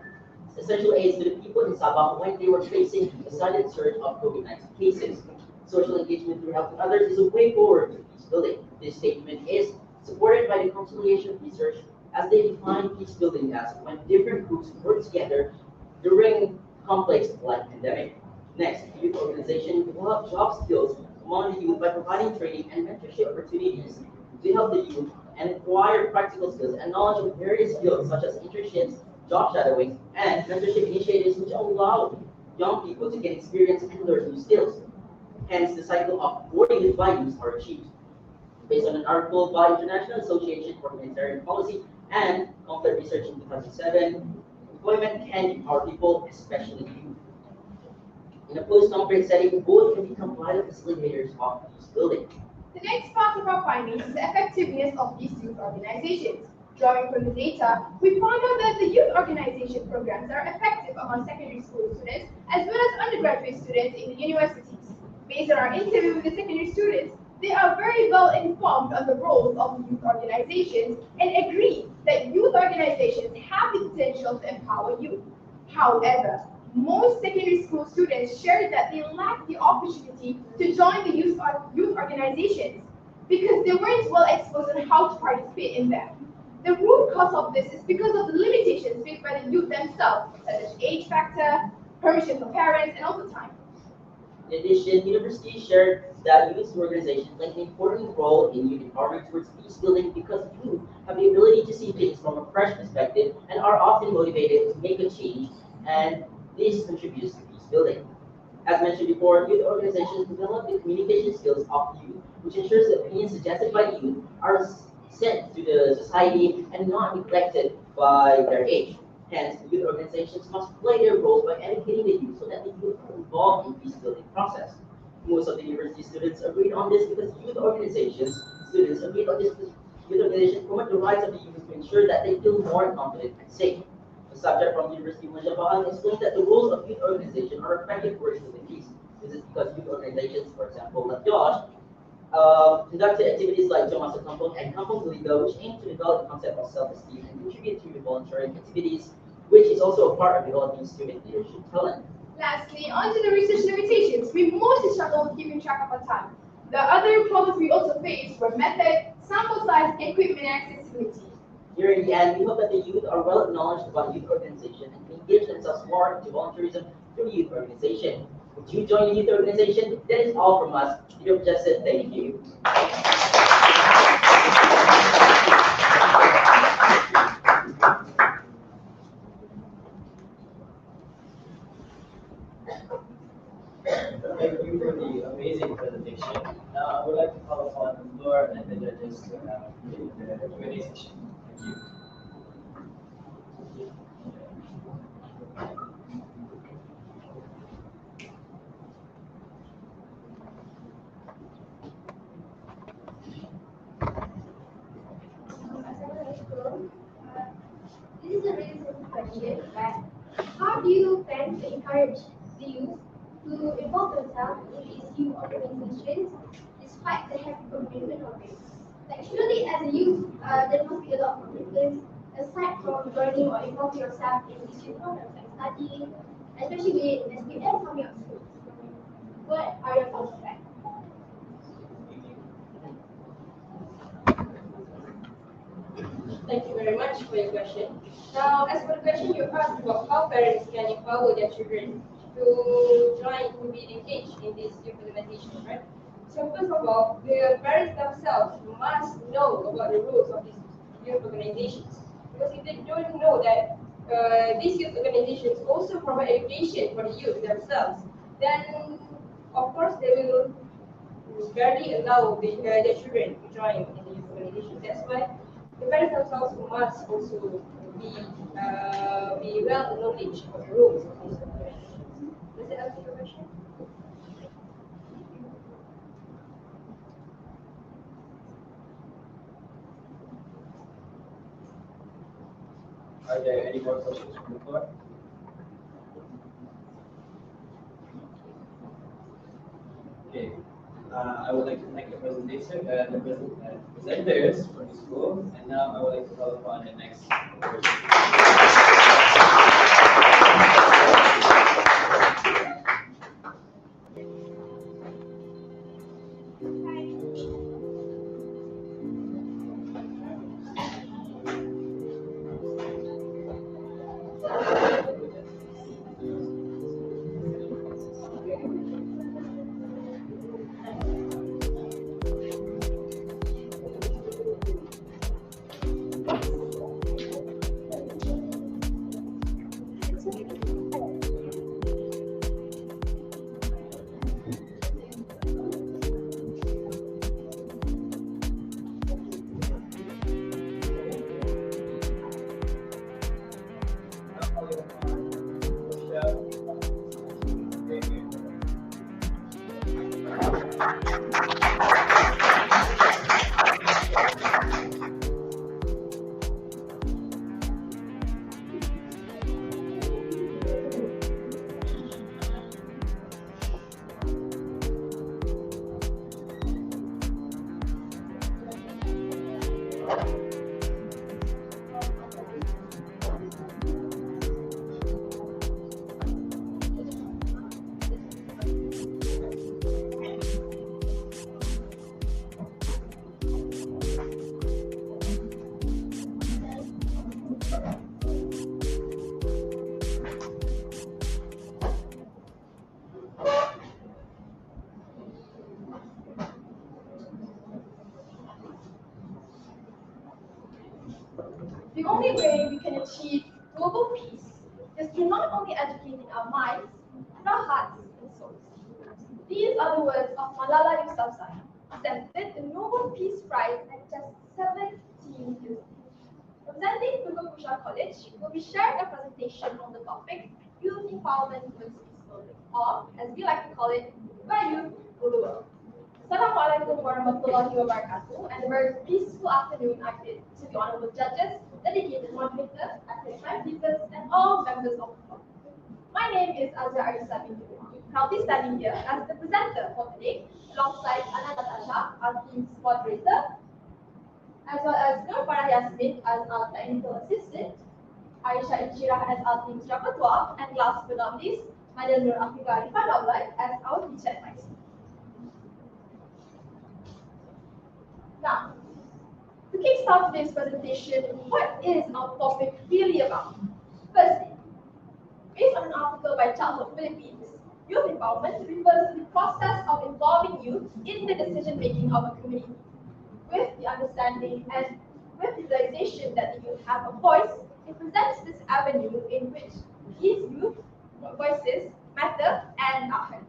essential aids to the people in Sabah when they were facing a sudden surge of COVID-19 cases. Social engagement through helping others is a way forward to peace building. This statement is supported by the conciliation research as they define peace building as when different groups work together during conflicts like pandemic. Next, youth organizations develop job skills among the youth by providing training and mentorship opportunities to help the youth and acquire practical skills and knowledge of various fields such as internships, job shadowing, and mentorship initiatives which allow young people to get experience and learn new skills. Hence, the cycle of 40 youth values are achieved. Based on an article by International Association for Humanitarian Policy and Conflict Research in 2007, employment can empower people, especially youth. In a post-conflict setting, both can become vital facilitators of peace building. The next part of our findings is the effectiveness of these youth organizations. Drawing from the data, we found out that the youth organization programs are effective among secondary school students as well as undergraduate students in the universities. Based on our interview with the secondary students, they are very well informed on the roles of youth organizations and agree that youth organizations have the potential to empower youth. However, most secondary school students shared that they lacked the opportunity to join the youth organizations because they weren't well exposed on how to participate in them. The root cause of this is because of the limitations faced by the youth themselves, such as age factor, permission from parents, and also time. In addition, universities shared that youth organizations play an important role in youth empowerment towards peace building because youth have the ability to see things from a fresh perspective and are often motivated to make a change, and this contributes to peace building. As mentioned before, youth organizations develop the communication skills of youth, which ensures that opinions suggested by youth are sent to the society and not neglected by their age. Hence, youth organizations must play their roles by educating the youth so that the youth are involved in peace building process. Most of the university students agreed on this because youth organizations promote the rights of the youth to ensure that they feel more confident and safe. A subject from the University of Malaysia explained that the roles of youth organizations are effective for achieving peace. This is because youth organizations, for example, like Josh, conducted activities like Jomasa Kampung and Kampung Liga, which aim to develop the concept of self-esteem and contribute to volunteering activities, which is also a part of developing student leadership talent. Lastly, on to the research limitations. We mostly struggled with keeping track of our time. The other problems we also faced were method, sample size, equipment, and accessibility. Here in the end, we hope that the youth are well acknowledged about youth organization and can engage themselves more into volunteerism through youth organization. Would you join a youth organization? That is all from us. We have just said thank you. Thank you for the amazing presentation. Now, I would like to call upon Laura and the judges to have the Q&A session. Thank you. This is a really simple question, but how do you plan to encourage the youth to involve themselves in these youth organizations despite the heavy commitment of it? Like, surely as a youth, there must be a lot of commitments aside from joining or involving yourself in these youth programs like studying, especially with SBPI and coming out school. What are your thoughts on that? Thank you very much for your question. Now, as for the question you asked about how parents can empower their children to join, to be engaged in this implementation, right? So first of all, the parents themselves must know about the rules of these youth organizations. Because if they don't know that these youth organizations also provide education for the youth themselves, then of course they will barely allow their children to join in the youth organization. That's why the parents themselves must also be well knowledge of the rules of these organizations. Does that answer your question? Are there any more questions from the floor? Okay. I would like to thank the presentation, the presenters from the school, and now I would like to call upon the next person. The only way we can achieve global peace is through not only educating our minds, but our hearts and souls. These are the words of Malala Yousafzai, presented the Nobel Peace Prize at just 17 years old. Representing TUNKU College, will be sharing a presentation on the topic Youth Empowerment Towards Peacebuilding, or as we like to call it, by Youth for the World. Assalamualaikum warahmatullahi wabarakatuh, and a very peaceful afternoon I bid to the honorable judges, dedicated moderators, academic speakers, and all members of the public. My name is Azra Arisa binti Umar, proudly standing here as the presenter for today, alongside MADRASAH, our team's moderator, as well as Nur Farah Yasmin as our technical assistant, Aisha Inshirah as our team's rapporteur, and last but not least, Madam Nur Afika Arifan as our teacher advisor. Now, to kickstart today's presentation, what is our topic really about? Firstly, based on an article by Childhood Philippines, youth empowerment refers to the process of involving youth in the decision-making of a community. With the understanding and with the realization that the youth have a voice, it presents this avenue in which these youth voices matter and are heard.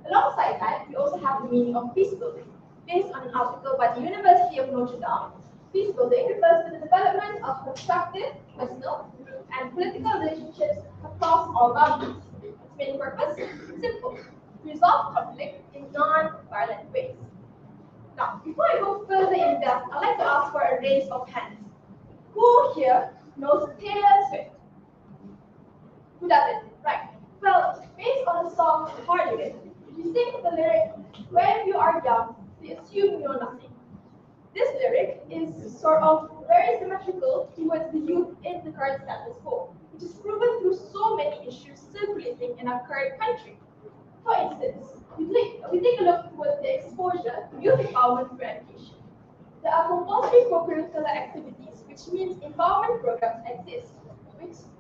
Alongside that, we also have the meaning of peace building. Based on an article by the University of Notre Dame, peace building refers to the development of constructive, personal, and political relationships across all boundaries. Its main purpose? Simple: to resolve conflict in non-violent ways. Now, before I go further in depth, I'd like to ask for a raise of hands. Who here knows Taylor Swift? Who doesn't? Right. Well, based on the song Hard It, you sing the lyric, "When you are young, we assume you know nothing." This lyric is sort of very symmetrical towards the youth in the current status quo, which is proven through so many issues circulating in our current country. For instance, we take a look towards the exposure to youth empowerment through education. There are compulsory co-curricular activities, which means empowerment programs exist,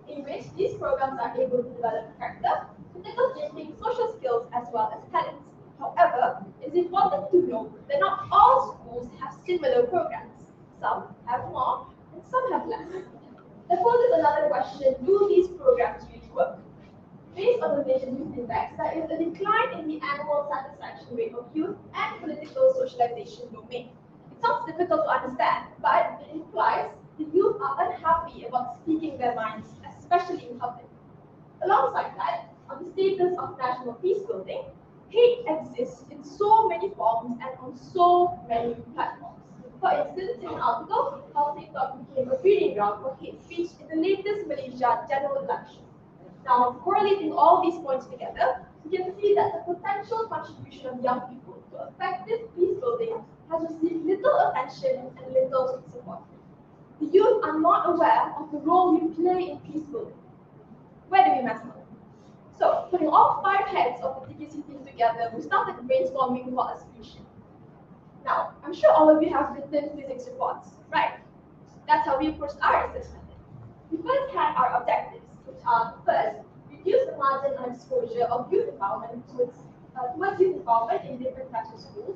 in which these programs are able to develop character, critical thinking, social skills, as well as talents. However, it's important to note that not all schools have similar programs. Some have more and some have less. That poses another question: do these programs really work? Based on the Nation Youth Index, there is a decline in the annual satisfaction rate of youth and political socialization domain. It sounds difficult to understand, but it implies the youth are unhappy about speaking their minds, especially in public. Alongside that, on the status of national peace building, hate exists in so many forms and on so many platforms. For instance, in an article, how TikTok became a breeding ground for hate speech in the latest Malaysia general election. Now, correlating all these points together, we can see that the potential contribution of young people to effective peace building has received little attention and little support. The youth are not aware of the role we play in peace building. Where do we mess up? So, putting all 5 heads of the TKC team together, we started brainstorming for a solution. Now, I'm sure all of you have written physics reports, right? That's how we approached our assessment. We first had our objectives, which are: first, reduce the margin of exposure of youth empowerment towards youth empowerment in different types of schools.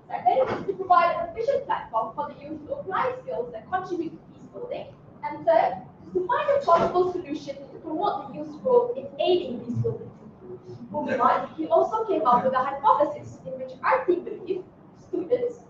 Second, to provide an efficient platform for the youth to apply skills that contribute to peace building. And third, to find a possible solution to promote the youth's role in aiding peace building. Moving on, we also came up with a hypothesis in which our team believed students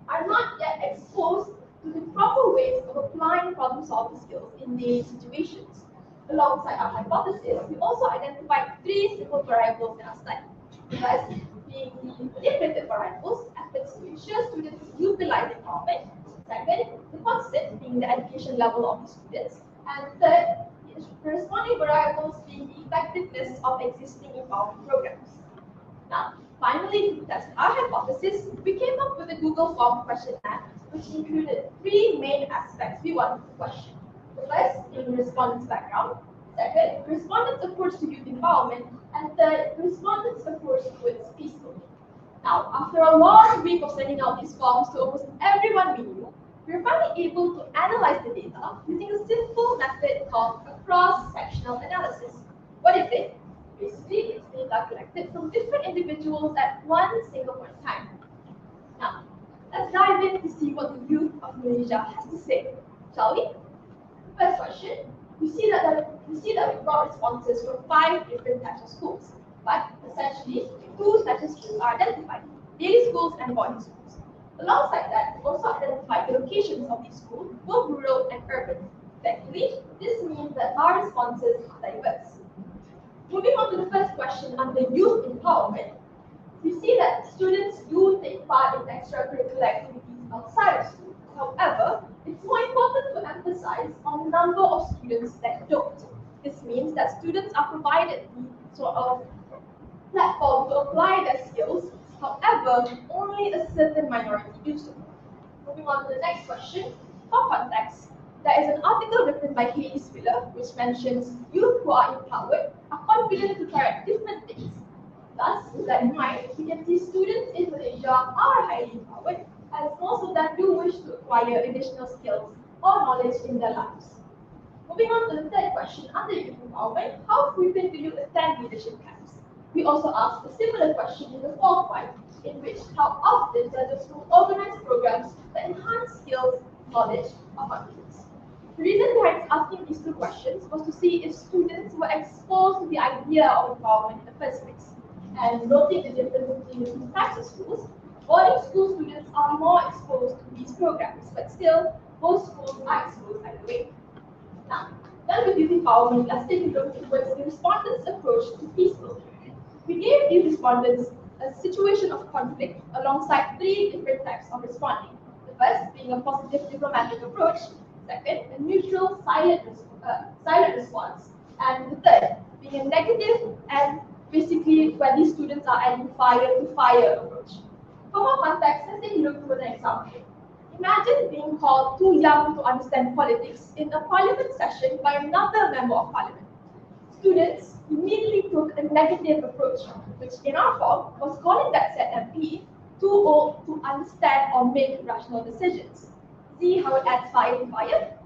are not yet exposed to the proper ways of applying problem-solving skills in these situations. Alongside our hypothesis, we also identified 3 simple variables in our study. First, being the implemented variables, efforts to ensure students utilize empowerment. Second, the constant, being the education level of the students. And third, the corresponding variables being the effectiveness of existing empowerment programs. Now, finally, to test our hypothesis, we came up with a Google form questionnaire, which included 3 main aspects we wanted to question. The first being the respondent's background. Second, the respondent's approach to youth empowerment. And third, the respondent's approach towards peace building. Now, after a long week of sending out these forms to almost everyone we knew, we were finally able to analyze the data using a simple method called a cross-sectional analysis. What is it? Basically, it's data collected from different individuals at one single point in time. Now, let's dive in to see what the youth of Malaysia has to say, shall we? First question, we see that we got responses from 5 different types of schools, but essentially 2 types of schools are identified: daily schools and boarding schools. Alongside that, we also identified the locations of these schools, both rural and urban. Thankfully, this means that our responses are diverse. Moving on to the first question under youth empowerment, we see that students do take part in extracurricular activities outside of school. However, it's more important to emphasize on the number of students that don't. This means that students are provided the sort of platform to apply their skills. However, only a certain minority do so. Moving on to the next question, for context, there is an article written by Haley Spiller which mentions youth who are empowered are confident to try out different things. Thus, with that in mind, we can see students in Malaysia are highly empowered, as most of them do wish to acquire additional skills or knowledge in their lives. Moving on to the third question under youth empowerment, how frequent do you attend leadership camps? We also asked a similar question in the fourth one, in which how often does the school organize programs that enhance skills, knowledge, or confidence? The reason behind asking these 2 questions was to see if students were exposed to the idea of empowerment in the first place. And noting the difference between the 2 types of schools, boarding school students are more exposed to these programs, but still, both schools are exposed either way. Now, done with youth empowerment, let's take a look towards the respondents' approach to peace building. We gave these respondents a situation of conflict alongside 3 different types of responding. The first being a positive diplomatic approach, second, a neutral silent response, and the third being a negative and basically where these students are adding fire to fire approach. For more context, let's take a look at an example. Imagine being called too young to understand politics in a parliament session by another member of parliament. Students immediately took a negative approach, which in our form was calling that said MP too old to understand or make rational decisions. See how it adds fire to fire?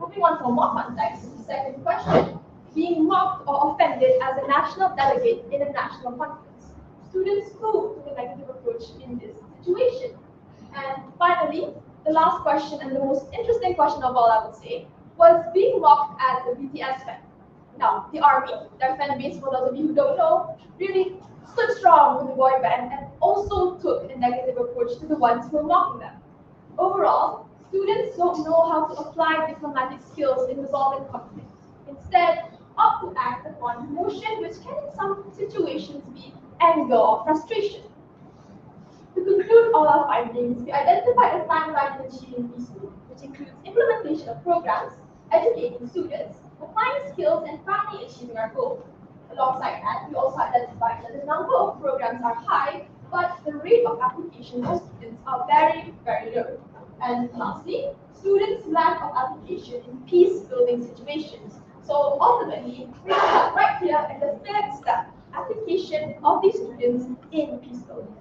Moving on for more context, second question, being mocked or offended as a national delegate in a national conference. students who took a negative approach in this situation? And finally, the last question and the most interesting question of all, I would say, was being mocked as a BTS fan. Now, the ARMY, their fan base, for those of you who don't know, really stood strong with the boy band and also took a negative approach to the ones who were mocking them. Overall, students don't know how to apply diplomatic skills in resolving conflict. Instead, opt to act upon emotion, which can in some situations be anger or frustration. To conclude all our findings, we identified a timeline in achieving peace, which includes implementation of programs, educating students, applying skills, and finally achieving our goal. Alongside that, we also identified that the number of programs are high, but the rate of application for students are very, very low. And lastly, students' lack of application in peace-building situations. So ultimately, we have right here in the third step, application of these students in peace-building.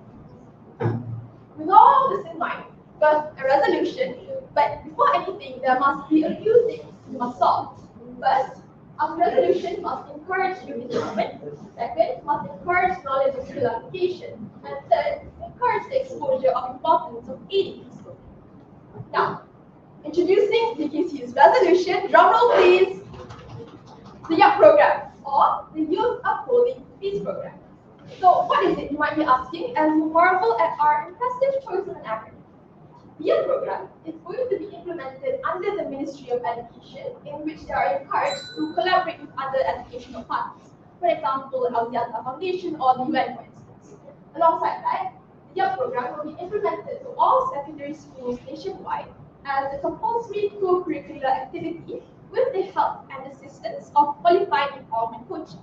With all this in mind, first a resolution, but before anything, there must be a few things we must solve. First, our resolution must encourage youth development. Second, must encourage knowledge and skill application. And third, encourage the exposure of importance of aiding peace. Now, introducing DKC's resolution, drumroll please, the YUP program, or the Youth Upholding Peace Program. So what is it, you might be asking, as you marvel at our impressive choice of an acronym? The YUP program is going to be implemented under the Ministry of Education, in which they are encouraged to collaborate with other educational partners. For example, the ALIYAH Foundation or the UN, for instance. Alongside that, the YUP program will be implemented to all secondary schools nationwide as a compulsory co-curricular activity with the help and assistance of qualified empowerment coaches.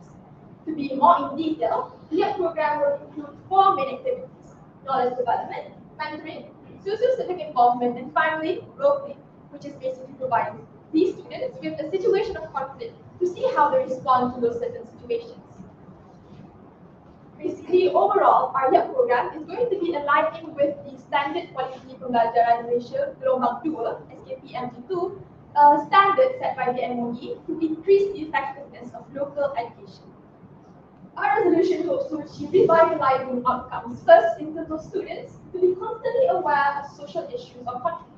To be more in detail, the YUP program will include 4 main activities: knowledge development, mentoring, socio-civic involvement, and finally, role-play, which is basically providing these students with a situation of conflict to see how they respond to those certain situations. Basically, overall, our YUP program is going to be aligning with the Standard Quality Pembelajaran Malaysia Gelombang 2, SKP MG2, standard set by the MOE to increase the effectiveness of local education. Our resolution hopes to achieve revitalizing outcomes. First, in terms of students, to be constantly aware of social issues or conflict.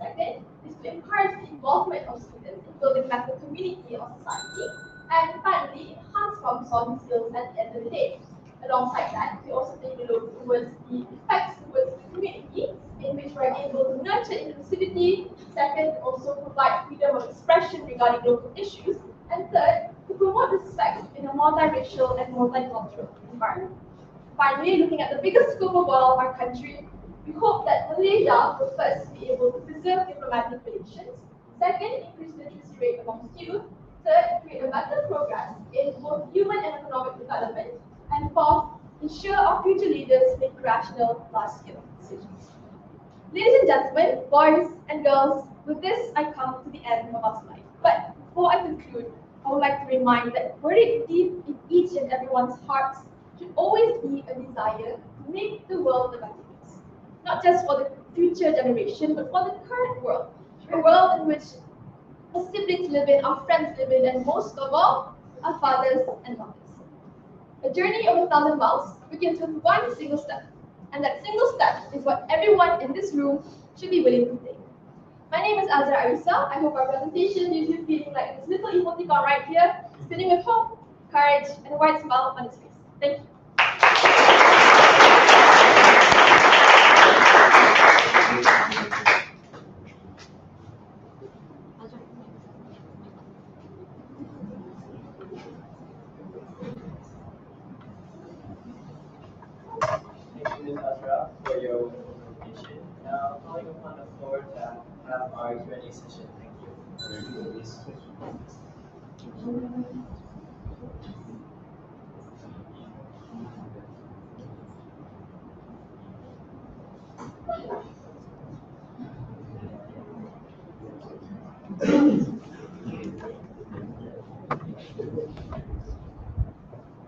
Second, is to encourage the involvement of students in building better community or society. And finally, enhance problem-solving skills at the end of the day. Alongside that, we also take a look towards the effects towards the community, in which we're able to nurture inclusivity. Second, also provide freedom of expression regarding local issues. And third, to promote respect in a multiracial and multicultural environment. Finally, looking at the bigger scope of all our country, we hope that Malaysia will first be able to preserve diplomatic relations. Second, increase literacy rate amongst youth. Third, create a better progress in both human and economic development. And fourth, ensure our future leaders make rational, large-scale decisions. Ladies and gentlemen, boys and girls, with this I come to the end of our slide. But before I conclude, I would like to remind that buried deep in each and everyone's hearts should always be a desire to make the world a better place. Not just for the future generation, but for the current world. A world in which our siblings live in, our friends live in, and most of all, our fathers and mothers. A journey of 1,000 miles begins with one single step. And that single step is what everyone in this room should be willing to take. My name is Azra Arisa. I hope our presentation leaves you feeling like this little emoticon right here, spinning with hope, courage, and a wide smile on its face. Thank you. Thank you, Ms. Azra, for your wonderful presentation. Now, calling upon the floor to have our Q&A session. Thank you.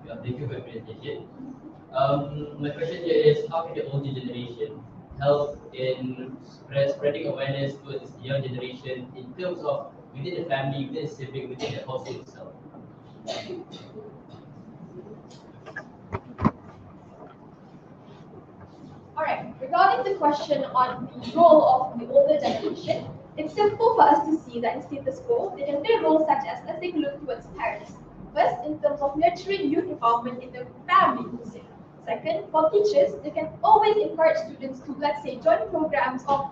Yeah, thank you for your presentation. My question here is, how can the older generation help in spreading awareness towards the young generation in terms of within the family, within the sibling, within the household itself? Alright, regarding the question on the role of the older generation, it's simple for us to see that in status quo, they can play roles such as, let's take a look towards parents. First, in terms of nurturing youth involvement in the family, second, for teachers, they can always encourage students to, let's say, join programs or,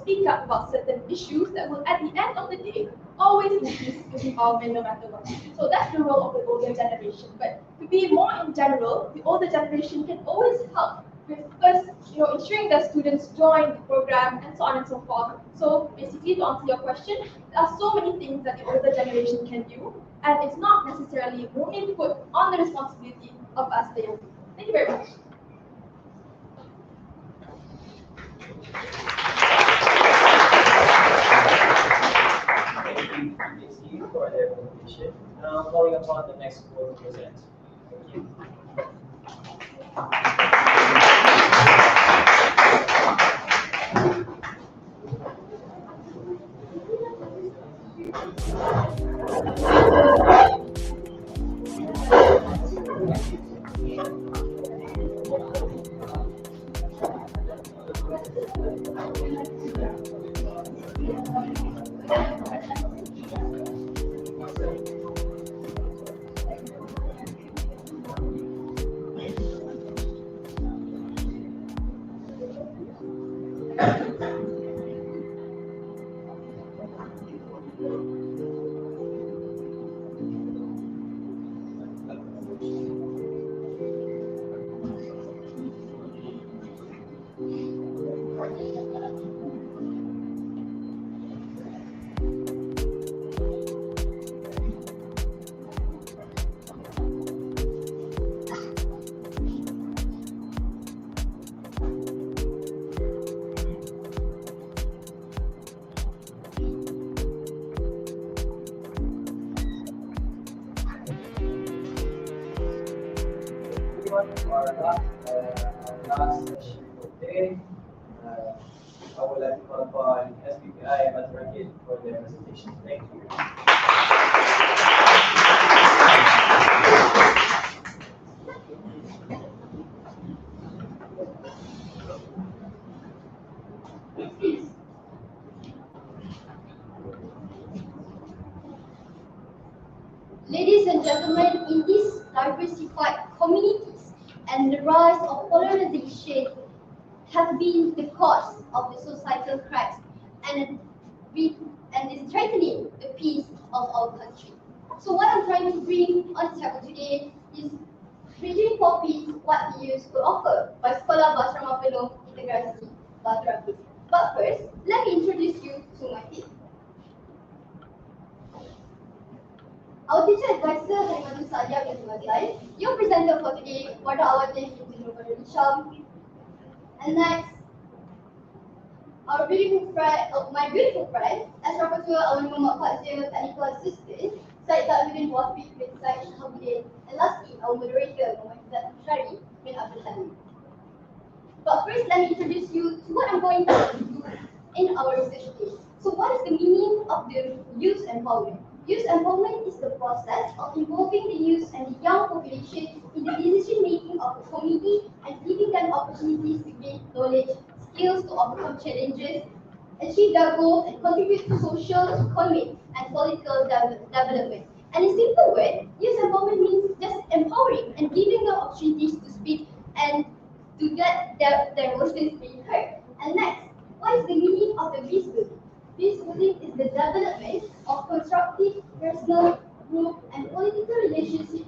speak up about certain issues that will, at the end of the day, always increase youth involvement no matter what. So that's the role of the older generation. But to be more in general, the older generation can always help with first, ensuring that students join the program and so on and so forth. So basically, to answer your question, there are so many things that the older generation can do, and it's not necessarily only put on the responsibility of us, the young people. Thank you very much. Thank you for their presentation. Now, calling upon the next board to present. Thank you. Last session for today. I would like to call upon SBPI and RAKIT for their presentation. Thank you. Ladies and gentlemen, in these diversified communities and the rise of polarization have been the cause of the societal cracks and is threatening the peace of our country. So what I'm trying to bring on the table today is bridging for peace what the youth could offer by Sekolah Basrama Penuh Integrasi BATU. But first, let me introduce you to my team. Our teacher advisor, MADRASAH and Madai, your presenter for today, Wada Awatin Hisham. And next, our beautiful friend, my beautiful friend, as rapporteur, our Muhammad Fazil, technical assistant, Syed Talmuddin Wafiq bin Syed Shahabuddin, and lastly, our moderator, Muhammad Shari bin Abdul Salim. But first, let me introduce you to what I'm going to do in our research case. So what is the meaning of the youth empowerment? Youth empowerment is the process of involving the youth and the young population in the decision making of the community and giving them opportunities to gain knowledge, skills to overcome challenges, achieve their goals, and contribute to social, economic, and political development. And in simple words, youth empowerment means just empowering and giving them opportunities to speak and to get their voices being heard. And next, what is the meaning of the peacebuilding? Peacebuilding is the development of constructive, personal, group, and political relationships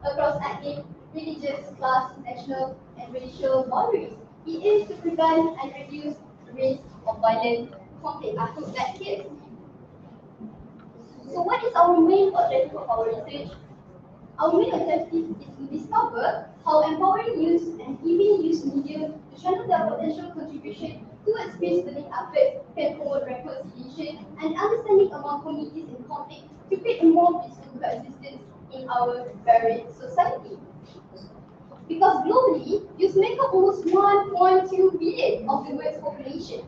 across ethnic, religious, class, national, and racial boundaries. It aims to prevent and reduce the risk of violent conflict. I hope that clear. So what is our main objective of our research? Our main objective is to discover how empowering youth and giving youth media to channel their potential contribution towards peacebuilding efforts can promote reconciliation and understanding among communities in conflict to create a more peaceful coexistence in our varied society. Because globally, youth make up almost 1.2 billion of the world's population.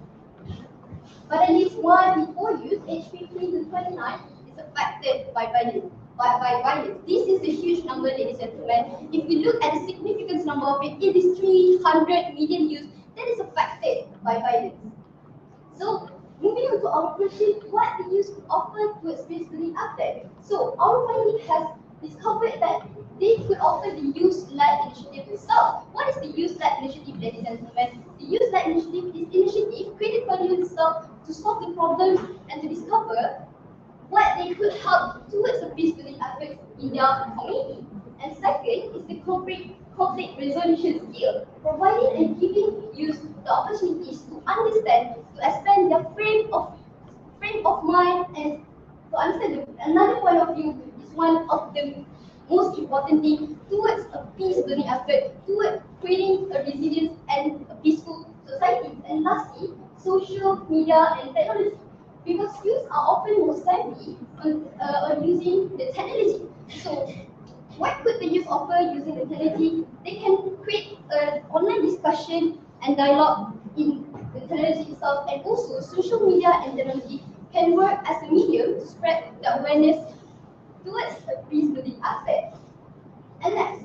But at least 1 in 4 youth aged 15 to 29 is affected by violence. by violence. This is a huge number, ladies and gentlemen. If we look at the significance number of it, it is 300 million youth that is affected by violence. So, moving on to our question, what the youth offer towards peacebuilding aspect. So, our finding has discovered that they could offer the youth-led initiative itself. What is the youth-led initiative, ladies and gentlemen? The youth-led initiative is initiative created by the youth itself to solve the problems and to discover what they could help towards the peacebuilding aspects in their community. And second is the conflict resolution skill, providing and giving youth the opportunities to understand, to expand their frame of mind, and to understand another point of view is one of the most important thing towards a peacebuilding aspect, towards creating a resilient and a peaceful society. And lastly, social media and technology, because youth are often more savvy on using the technology. So, what could the youth offer using the technology? They can create an online discussion and dialogue in the technology itself, and also social media and technology can work as a medium to spread the awareness towards a peacebuilding aspect. And next,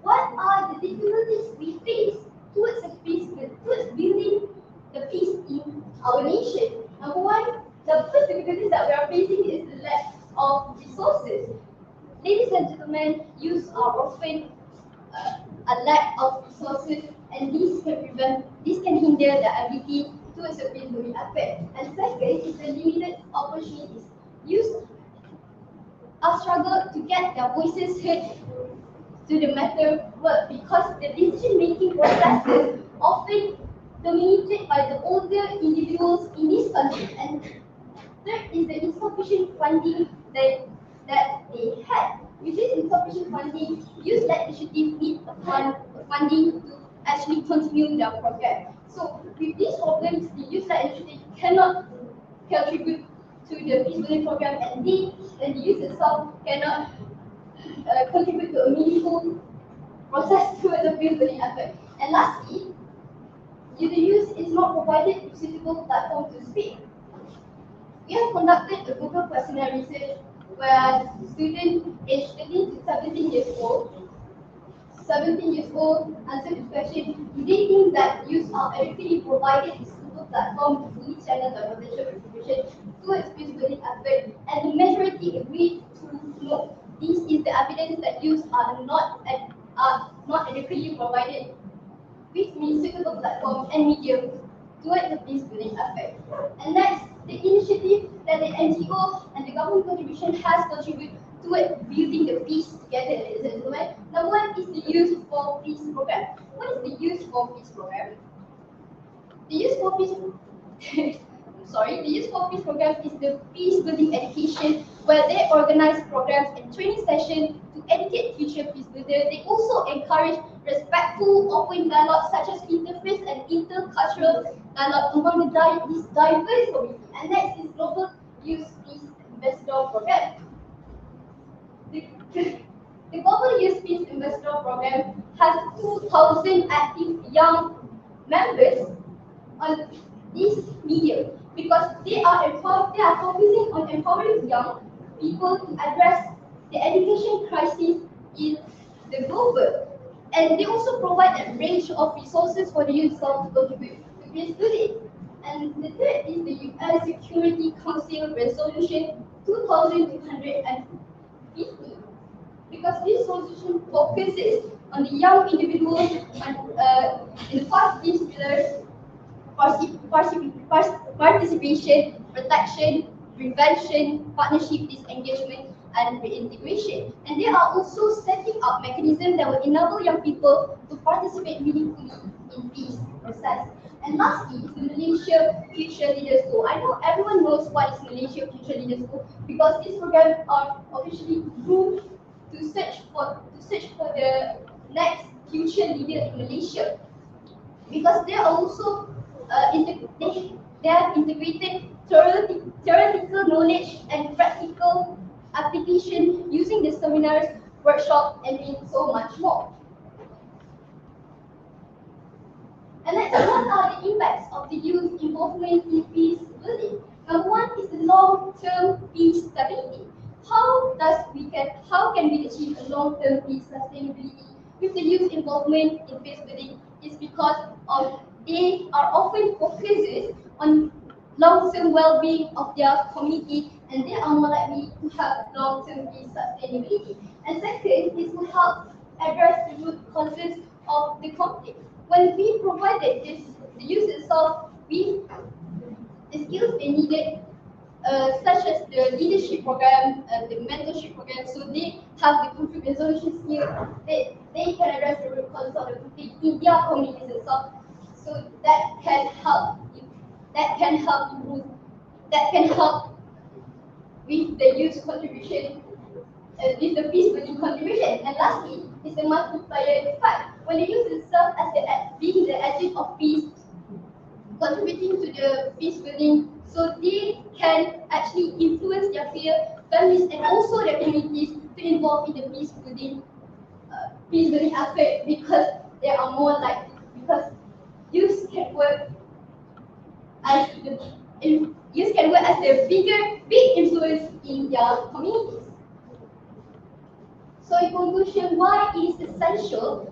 what are the difficulties we face towards building the peace in our nation? Number one, the first difficulties that we are facing is the lack of resources. Ladies and gentlemen, youth are often a lack of resources, and this can hinder the ability towards a peacebuilding aspect. And second is the limited opportunities. Youth are struggled to get their voices heard to the matter work because the decision-making processes often dominated by the older individuals in this country. And third is the insufficient funding that they had. With this insufficient funding, youth-led initiative need funding to actually continue their program. So with these problems, the youth-led initiative cannot contribute to the peacebuilding program, and the youth itself cannot contribute to a meaningful process towards the peacebuilding effort. And lastly, the youth is not provided with suitable platform to speak. We have conducted a Google questionnaire research where students aged 13 to 17 years old answered this question: do they think that youth are adequately provided with suitable platform to fully channel their potential contribution towards peacebuilding aspect? And the majority agreed to no. This is the evidence that youth are not adequately provided with suitable platform and medium towards the peacebuilding aspect. And next, the initiative that the NGO and the government contribution has contributed towards building the peace together, ladies and gentlemen. Number one is the Youth for Peace program. What is the Youth for Peace program? The Youth for Peace the Youth for Peace program is the peace-building education where they organize programs and training sessions to educate future peace builders. They also encourage respectful, open dialogue such as interfaith and intercultural dialogue among this diverse community. And next is Global Youth Peace Ambassador program. The Global Youth Peace Ambassador program has 2,000 active young members on this medium, because they are focusing on empowering young people to address the education crisis in the global. And they also provide a range of resources for the youth to contribute to peacebuilding. And the third is the UN Security Council Resolution 2250, because this resolution focuses on the young individuals in the 5 peace pillars: participation, protection, prevention, partnership, disengagement, and reintegration. And they are also setting up mechanisms that will enable young people to participate meaningfully in peace process. And lastly is the Malaysia Future Leaders School. I know everyone knows what is Malaysia Future Leaders School, because these programs are officially groomed to search for the next future leader in Malaysia, because they are also they have integrated theoretical knowledge and practical application using the seminars, workshops, and so much more. And next, what are the impacts of the youth involvement in peace building? Number one is the long-term peace stability. how can we achieve a long-term peace sustainability with the youth involvement in peace building is because of they are often focuses on long-term well-being of their community, and they are more likely to have long-term peace sustainability. And second, this will help address the root causes of the conflict. When we provided the youth itself with the skills they needed, such as the leadership program, the mentorship program, so they have the conflict resolution skills, they can address the root causes of the conflict in their communities itself. So that can help improve, that can help with the youth contribution, with the peace building contribution. And lastly, is the multiplier effect. When the youth itself as being the agent of peace, contributing to the peace building, so they can actually influence their families and also their communities to involve in the peace building effort, because they are more likely, because youth can work as the big influence in their communities. So in conclusion, why it is essential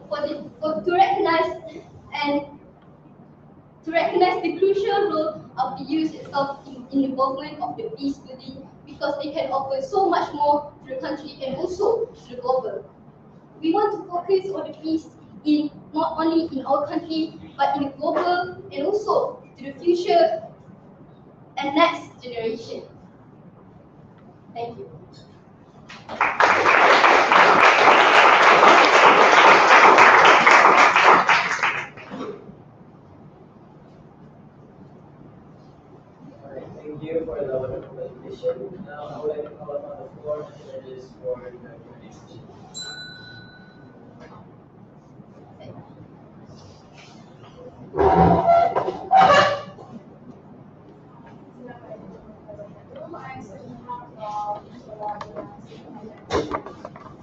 to recognize the crucial role of the youth itself in involvement of the peace building, because they can offer so much more to the country and also to the global. We want to focus on the peace in not only in our country but in the global and also to the future and next generation. Thank you. Thank you for the wonderful presentation. Now I would like to call upon the floor judges for the Q&A session.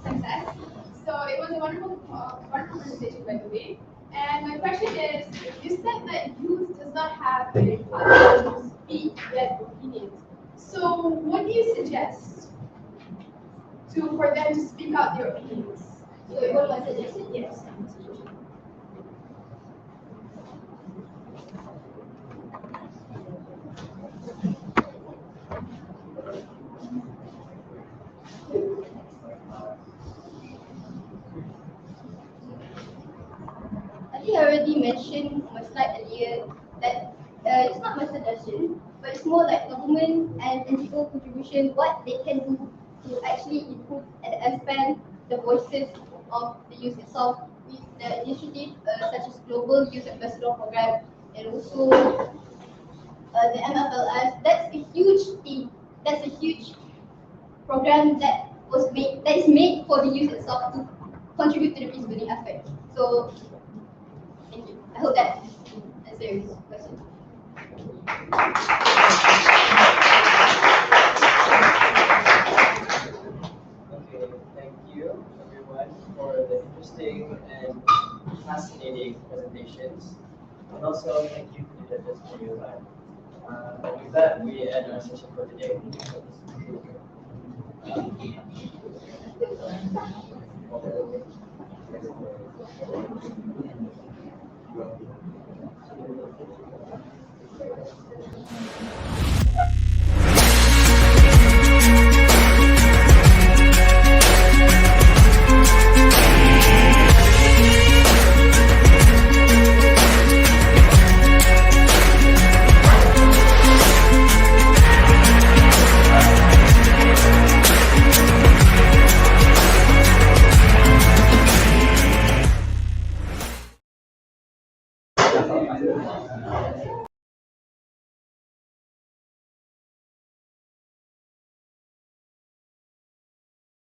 Success. So it was a wonderful presentation, by the way. And my question is, you said that youth does not have a platform to speak their opinions. So what do you suggest for them to speak out their opinions? So what was suggested? Yes. I think I already mentioned on my slide earlier that it's not my suggestion, but it's more like government and NGO contribution, what they can do to actually improve and expand the voices of the youth itself with the initiative such as Global Youth Ambassador Program and also the MFLS. That's a huge thing. That's a huge program that is made for the youth itself to contribute to the peace building effort. So thank you. I hope that answers your question. Okay, thank you everyone for the interesting and fascinating presentations. And also thank you to the judges for your time. With that, we end our session for today.